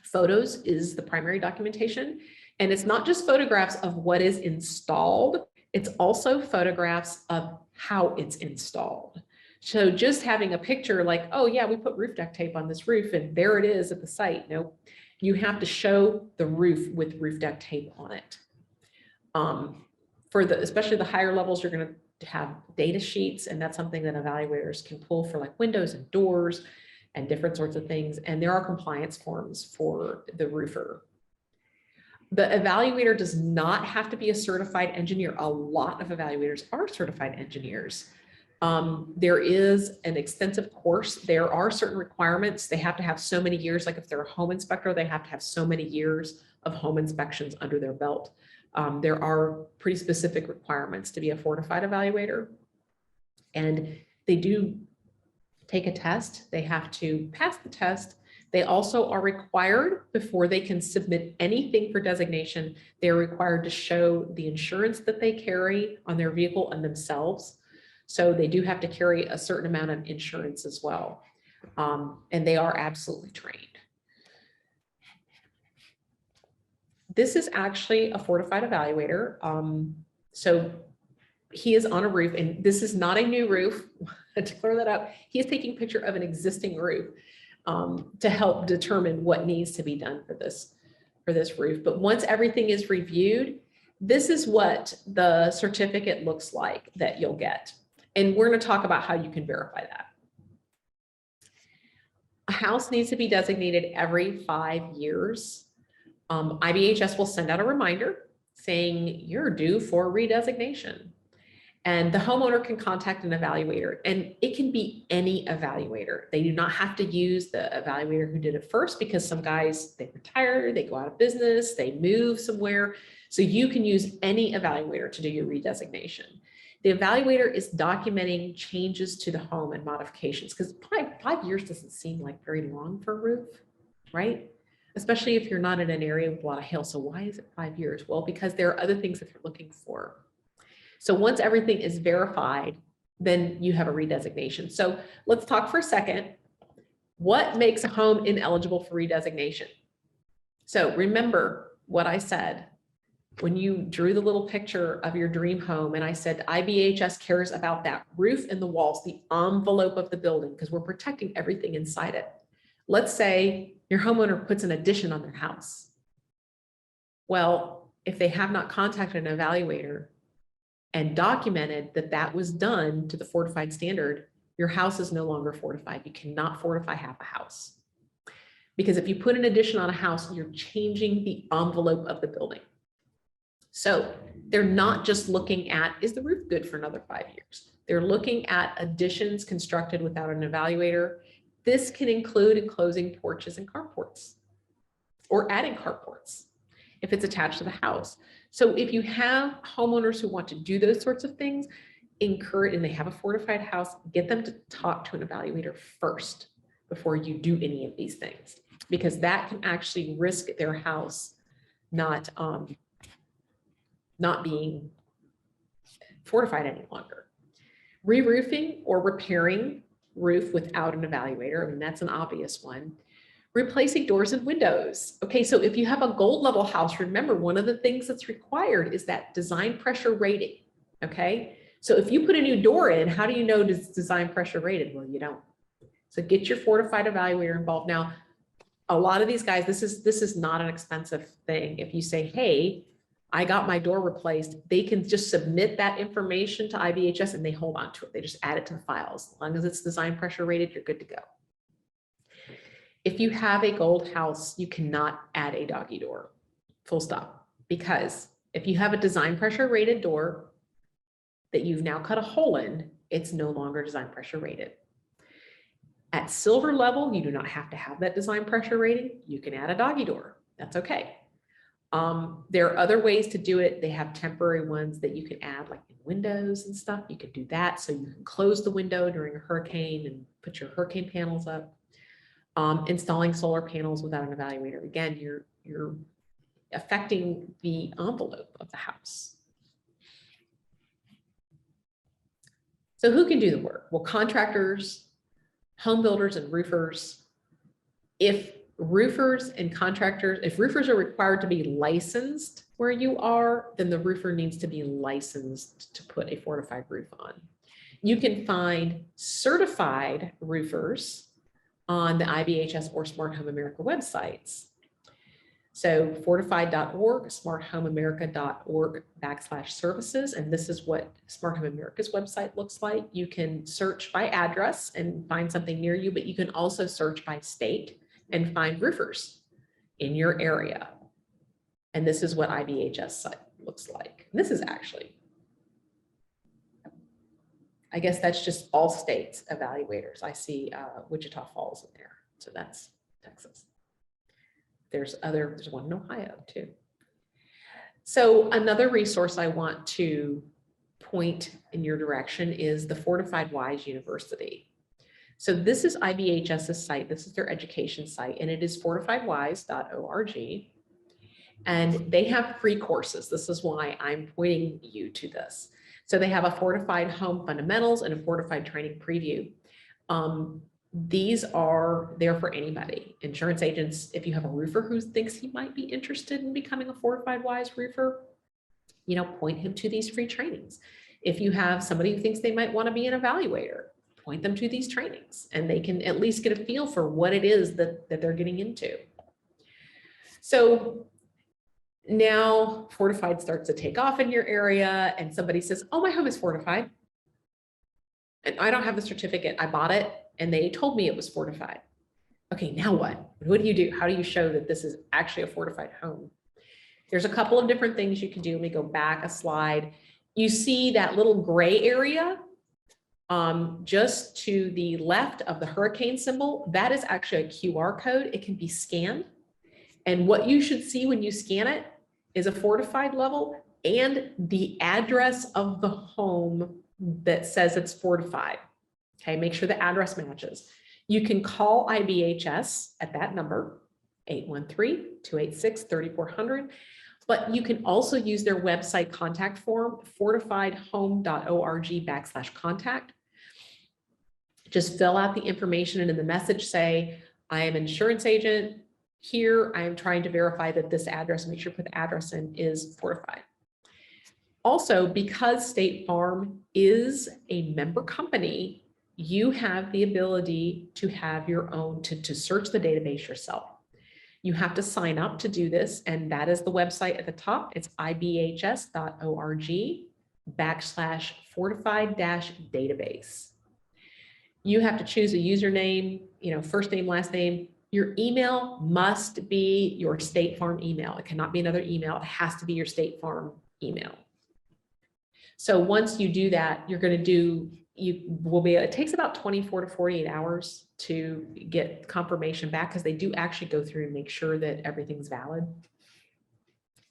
Photos is the primary documentation, and it's not just photographs of what is installed, it's also photographs of how it's installed. So just having a picture like, oh yeah, we put roof deck tape on this roof and there it is at the site. No, you have to show the roof with roof deck tape on it. Especially the higher levels, you're going to have data sheets, and that's something that evaluators can pull for, like windows and doors and different sorts of things. And there are compliance forms for the roofer. The evaluator does not have to be a certified engineer. A lot of evaluators are certified engineers. There is an extensive course. There are certain requirements. They have to have so many years, like if they're a home inspector, they have to have so many years of home inspections under their belt. There are pretty specific requirements to be a fortified evaluator. And they do take a test. They have to pass the test. They also are required, before they can submit anything for designation, they're required to show the insurance that they carry on their vehicle and themselves. So they do have to carry a certain amount of insurance as well. And they are absolutely trained. This is actually a fortified evaluator. So he is on a roof, and this is not a new roof. To clear that up, he is taking a picture of an existing roof to help determine what needs to be done for this roof. But once everything is reviewed, this is what the certificate looks like that you'll get. And we're going to talk about how you can verify that. A house needs to be designated every 5 years. IBHS will send out a reminder saying you're due for redesignation. And the homeowner can contact an evaluator, and it can be any evaluator. They do not have to use the evaluator who did it first, because some guys, they retire, they go out of business, they move somewhere. So you can use any evaluator to do your redesignation. The evaluator is documenting changes to the home and modifications, because 5 years doesn't seem like very long for a roof, right? Especially if you're not in an area with a lot of hail. So why is it 5 years? Well, because there are other things that they're looking for. So once everything is verified, then you have a redesignation. So let's talk for a second. What makes a home ineligible for redesignation? So remember what I said when you drew the little picture of your dream home, and I said IBHS cares about that roof and the walls, the envelope of the building, because we're protecting everything inside it. Let's say your homeowner puts an addition on their house. Well, if they have not contacted an evaluator and documented that that was done to the fortified standard, your house is no longer fortified. You cannot fortify half a house. Because if you put an addition on a house, you're changing the envelope of the building. So they're not just looking at, is the roof good for another 5 years? They're looking at additions constructed without an evaluator. This can include enclosing porches and carports, or adding carports if it's attached to the house. So if you have homeowners who want to do those sorts of things, encourage, and they have a fortified house, get them to talk to an evaluator first before you do any of these things, because that can actually risk their house not being fortified any longer. Re-roofing or repairing roof without an evaluator, I mean, that's an obvious one. Replacing doors and windows. Okay, so if you have a gold level house, remember one of the things that's required is that design pressure rating, okay? So if you put a new door in, how do you know it's design pressure rated? Well, you don't. So get your fortified evaluator involved. Now, a lot of these guys, this is not an expensive thing. If you say, hey, I got my door replaced, they can just submit that information to IBHS and they hold on to it. They just add it to the files. As long as it's design pressure rated, you're good to go. If you have a gold house, you cannot add a doggy door, full stop. Because if you have a design pressure rated door that you've now cut a hole in, it's no longer design pressure rated. At silver level, you do not have to have that design pressure rating. You can add a doggy door. That's okay. There are other ways to do it. They have temporary ones that you can add, like in windows and stuff. You could do that. So you can close the window during a hurricane and put your hurricane panels up. Installing solar panels without an evaluator. Again, you're affecting the envelope of the house. So who can do the work? Well, contractors, home builders, and roofers. If roofers and contractors, if roofers are required to be licensed where you are, then the roofer needs to be licensed to put a fortified roof on. You can find certified roofers on the IBHS or Smart Home America websites. So fortified.org, smarthomeamerica.org/services. And this is what Smart Home America's website looks like. You can search by address and find something near you, but you can also search by state and find roofers in your area. And this is what IBHS site looks like. And this is actually, I guess that's just all states evaluators. I see Wichita Falls in there. So that's Texas. There's one in Ohio too. So another resource I want to point in your direction is the Fortified Wise University. So this is IBHS's site. This is their education site, and it is fortifiedwise.org. And they have free courses. This is why I'm pointing you to this. So they have a Fortified Home Fundamentals and a Fortified Training Preview. These are there for anybody. Insurance agents, if you have a roofer who thinks he might be interested in becoming a Fortified Wise roofer, point him to these free trainings. If you have somebody who thinks they might want to be an evaluator, point them to these trainings, and they can at least get a feel for what it is that they're getting into. So now Fortified starts to take off in your area and somebody says, oh, my home is fortified. And I don't have the certificate. I bought it and they told me it was fortified. Okay, now what? What do you do? How do you show that this is actually a fortified home? There's a couple of different things you can do. Let me go back a slide. You see that little gray area just to the left of the hurricane symbol. That is actually a QR code. It can be scanned. And what you should see when you scan it is a fortified level and the address of the home that says it's fortified. Okay, make sure the address matches. You can call IBHS at that number, 813-286-3400, but you can also use their website contact form, fortifiedhome.org/contact. Just fill out the information and in the message say, I am an insurance agent. Here, I am trying to verify that this address, make sure you put the address in, is fortified. Also, because State Farm is a member company, you have the ability to have your own, to search the database yourself. You have to sign up to do this, and that is the website at the top. It's ibhs.org/fortified-database. You have to choose a username, first name, last name. Your email must be your State Farm email. It cannot be another email. It has to be your State Farm email. So once you do that, it takes about 24 to 48 hours to get confirmation back, because they do actually go through and make sure that everything's valid.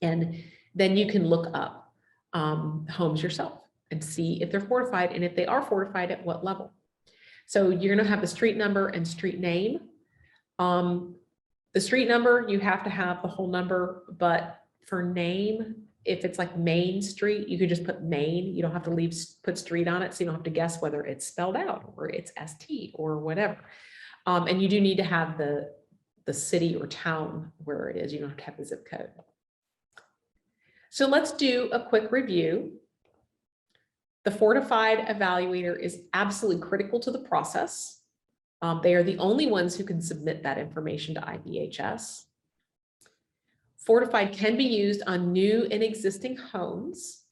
And then you can look up homes yourself and see if they're fortified, and if they are fortified, at what level. So you're going to have the street number and street name. The street number, you have to have the whole number, but for name, if it's like Main Street, you could just put Main. You don't have to put street on it, so you don't have to guess whether it's spelled out or it's ST or whatever. And you do need to have the city or town where it is. You don't have to have the zip code. So let's do a quick review. The Fortified evaluator is absolutely critical to the process. They are the only ones who can submit that information to IBHS. Fortified can be used on new and existing homes.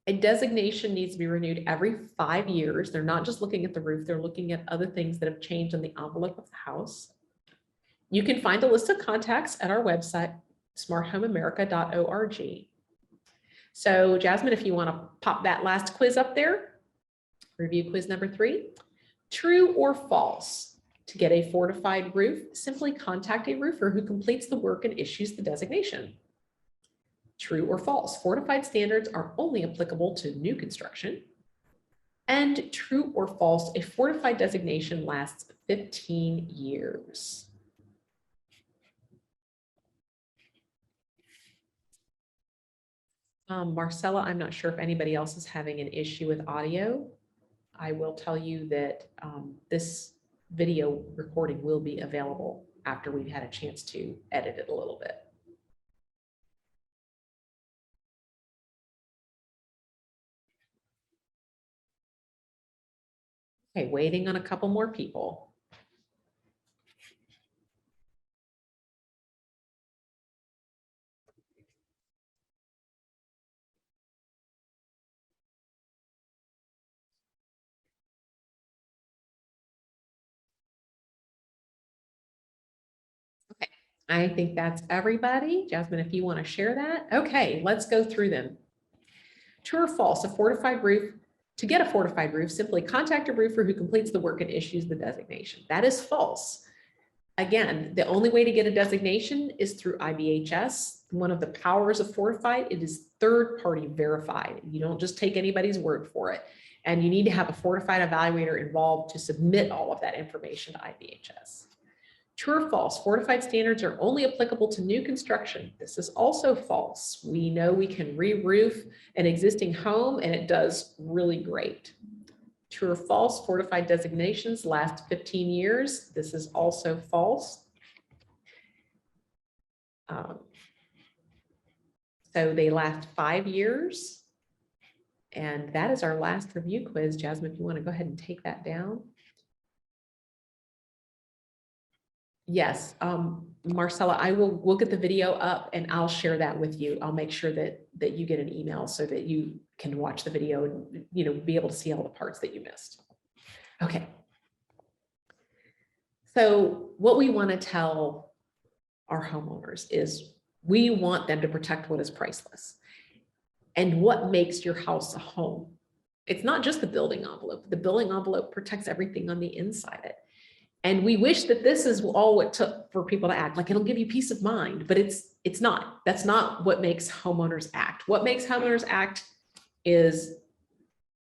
A designation needs to be renewed every 5 years. They're not just looking at the roof, they're looking at other things that have changed on the envelope of the house. You can find a list of contacts at our website, smarthomeamerica.org. So Jasmine, if you want to pop that last quiz up there, review quiz number 3. True or false? To get a fortified roof, simply contact a roofer who completes the work and issues the designation. True or false? Fortified standards are only applicable to new construction. And true or false? A fortified designation lasts 15 years. Marcella, I'm not sure if anybody else is having an issue with audio. I will tell you that this video recording will be available after we've had a chance to edit it a little bit. Okay, waiting on a couple more people. I think that's everybody. Jasmine, if you want to share that. Okay, let's go through them. True or false? A fortified roof. To get a fortified roof, simply contact a roofer who completes the work and issues the designation. That is false. Again, the only way to get a designation is through IBHS. One of the powers of Fortified, it is third-party verified. You don't just take anybody's word for it. And you need to have a Fortified evaluator involved to submit all of that information to IBHS. True or false? Fortified standards are only applicable to new construction. This is also false. We know we can re-roof an existing home and it does really great. True or false? Fortified designations last 15 years. This is also false. So they last 5 years. And that is our last review quiz. Jasmine, if you want to go ahead and take that down. Yes, Marcella, we'll get the video up and I'll share that with you. I'll make sure that you get an email so that you can watch the video and be able to see all the parts that you missed. Okay. So what we want to tell our homeowners is we want them to protect what is priceless. And what makes your house a home? It's not just the building envelope. The building envelope protects everything on the inside of it. And we wish that this is all it took for people to act, like it'll give you peace of mind, but it's not. That's not what makes homeowners act. What makes homeowners act is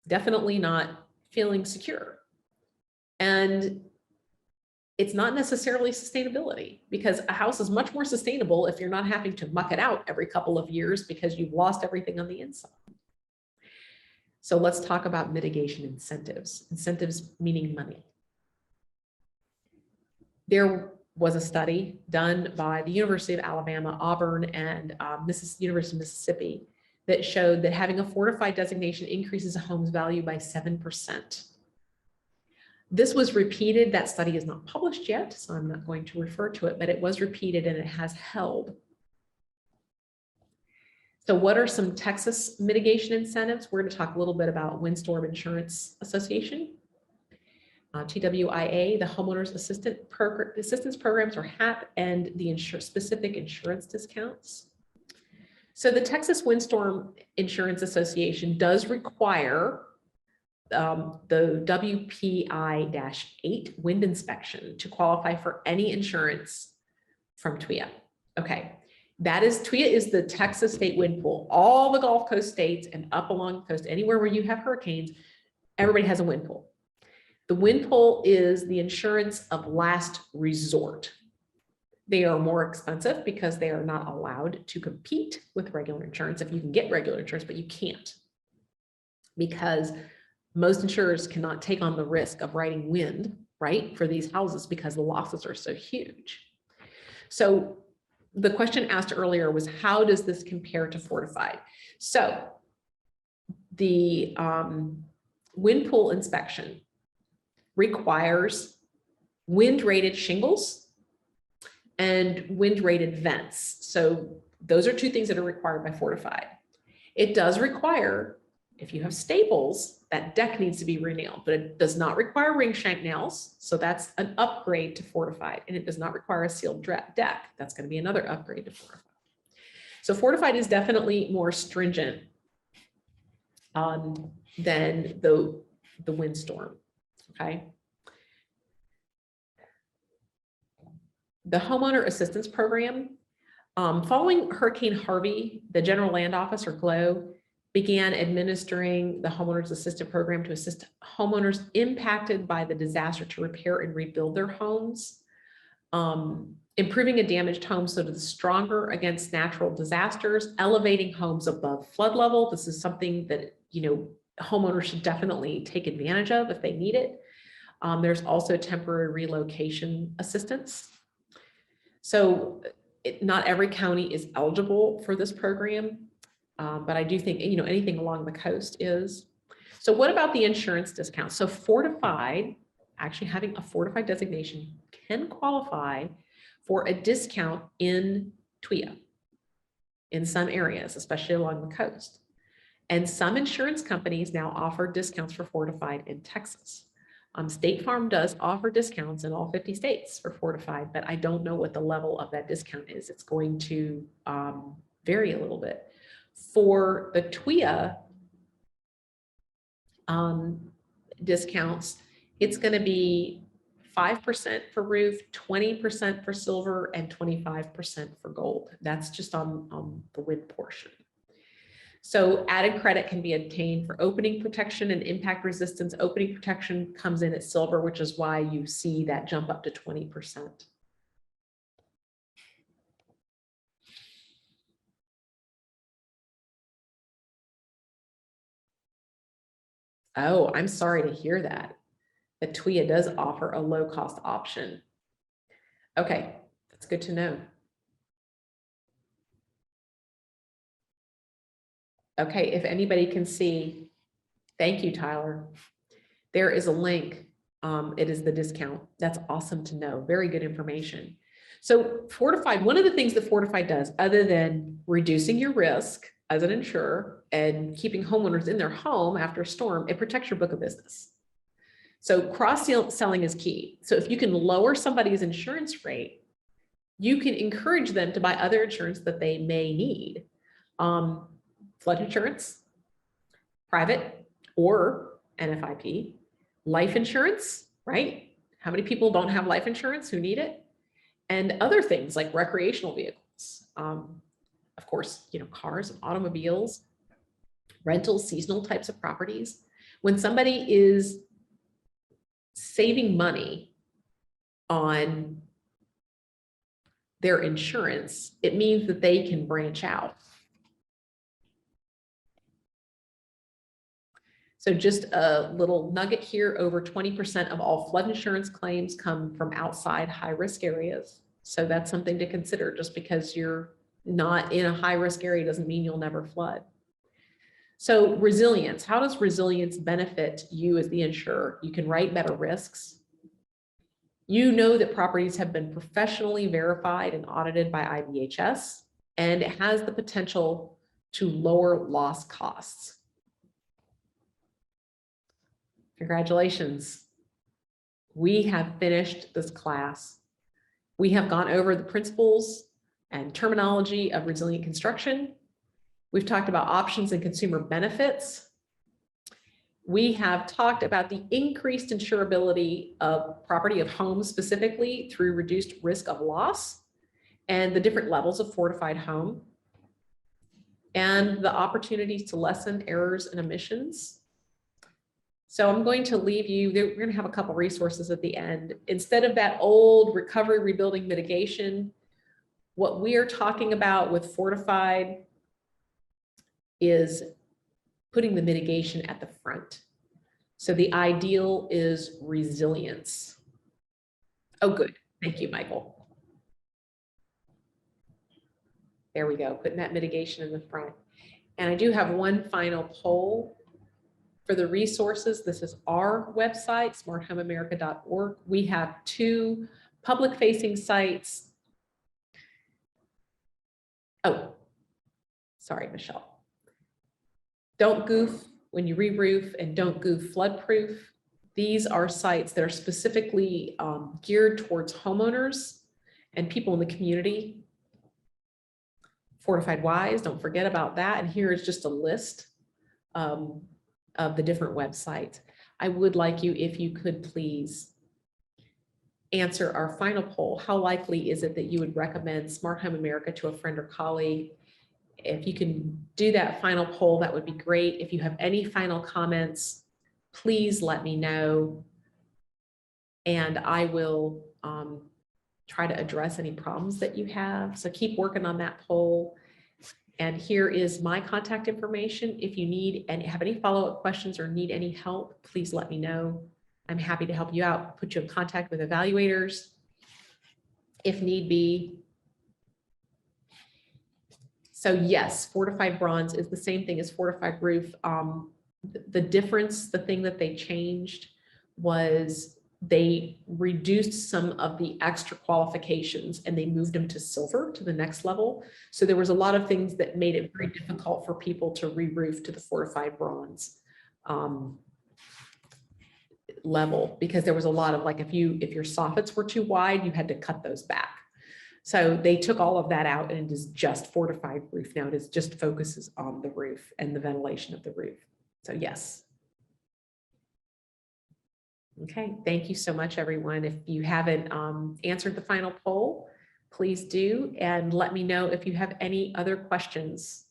definitely not feeling secure. And it's not necessarily sustainability, because a house is much more sustainable if you're not having to muck it out every couple of years because you've lost everything on the inside. So let's talk about mitigation incentives. Incentives meaning money. There was a study done by the University of Alabama, Auburn, and University of Mississippi that showed that having a fortified designation increases a home's value by 7%. This was repeated. That study is not published yet, so I'm not going to refer to it, but it was repeated and it has held. So what are some Texas mitigation incentives? We're going to talk a little bit about Windstorm Insurance Association. TWIA, the Homeowners Assistance Programs, or HAP, and the specific insurance discounts. So the Texas Windstorm Insurance Association does require the WPI-8 wind inspection to qualify for any insurance from TWIA. Okay, That is, TWIA is the Texas state wind pool. All the Gulf Coast states and up along the coast, anywhere where you have hurricanes, everybody has a wind pool. The wind pool is the insurance of last resort. They are more expensive because they are not allowed to compete with regular insurance. If you can get regular insurance, but you can't, because most insurers cannot take on the risk of writing wind, right, for these houses because the losses are so huge. So the question asked earlier was, how does this compare to Fortified? So the wind pool inspection requires wind rated shingles and wind rated vents. So those are two things that are required by Fortified. It does require, if you have staples, that deck needs to be renailed, but it does not require ring shank nails. So that's an upgrade to Fortified, and it does not require a sealed deck. That's going to be another upgrade to Fortified. So Fortified is definitely more stringent than the Windstorm. Okay. The Homeowner Assistance Program, following Hurricane Harvey, the General Land Office, or GLOW, began administering the Homeowners Assistance Program to assist homeowners impacted by the disaster to repair and rebuild their homes, improving a damaged home so that it's stronger against natural disasters, elevating homes above flood level. This is something that, you know, homeowners should definitely take advantage of if they need it. There's also temporary relocation assistance. So not every county is eligible for this program. But I do think, you know, anything along the coast is. So what about the insurance discount? So Fortified, actually having a Fortified designation, can qualify for a discount in TWIA in some areas, especially along the coast. And some insurance companies now offer discounts for Fortified in Texas. State Farm does offer discounts in all 50 states for Fortified, but I don't know what the level of that discount is. It's going to vary a little bit. For the TWIA discounts, it's going to be 5% for roof, 20% for silver, and 25% for gold. That's just on the wind portion. So added credit can be obtained for opening protection and impact resistance. Opening protection comes in at silver, which is why you see that jump up to 20%. Oh, I'm sorry to hear that. That TWIA does offer a low cost option. Okay, that's good to know. Okay, if anybody can see, thank you, Tyler. There is a link. It is the discount. That's awesome to know. Very good information. So Fortified, one of the things that Fortified does, other than reducing your risk as an insurer and keeping homeowners in their home after a storm, it protects your book of business. So cross-selling is key. So if you can lower somebody's insurance rate, you can encourage them to buy other insurance that they may need. Flood insurance, private or NFIP, life insurance, right? How many people don't have life insurance who need it? And other things like recreational vehicles. Of course, you know, cars and automobiles, rentals, seasonal types of properties. When somebody is saving money on their insurance, it means that they can branch out. So just a little nugget here, over 20% of all flood insurance claims come from outside high-risk areas. So that's something to consider. Just because you're not in a high-risk area doesn't mean you'll never flood. So resilience, how does resilience benefit you as the insurer? You can write better risks. You know that properties have been professionally verified and audited by IBHS, and it has the potential to lower loss costs. Congratulations. We have finished this class. We have gone over the principles and terminology of resilient construction. We've talked about options and consumer benefits. We have talked about the increased insurability of property, of homes specifically, through reduced risk of loss. and the different levels of fortified home, and the opportunities to lessen errors and emissions. So I'm going to leave you, we're going to have a couple resources at the end. Instead of that old recovery, rebuilding, mitigation, what we are talking about with Fortified is putting the mitigation at the front. So the ideal is resilience. Oh, good. Thank you, Michael. There we go, putting that mitigation in the front. And I do have one final poll for the resources. This is our website, smarthomeamerica.org. We have 2 public-facing sites. Oh, sorry, Michelle. Don't Goof when you re-roof and Don't Goof floodproof. These are sites that are specifically geared towards homeowners and people in the community. Fortified Wise, don't forget about that. And here is just a list of the different websites. I would like you, if you could please answer our final poll. How likely is it that you would recommend Smart Home America to a friend or colleague? If you can do that final poll, that would be great. If you have any final comments, please let me know. And I will try to address any problems that you have. So keep working on that poll. And here is my contact information. If you need and have any follow-up questions or need any help, please let me know. I'm happy to help you out, put you in contact with evaluators if need be. So yes, Fortified Bronze is the same thing as Fortified Roof. The difference, the thing that they changed was they reduced some of the extra qualifications and they moved them to silver, to the next level. So there was a lot of things that made it very difficult for people to re-roof to the Fortified Bronze level, because there was a lot of, like, if your soffits were too wide, you had to cut those back. So they took all of that out and it is just Fortified Roof now. It is just focuses on the roof and the ventilation of the roof. So yes. Okay, thank you so much, everyone. If you haven't answered the final poll, please do, and let me know if you have any other questions.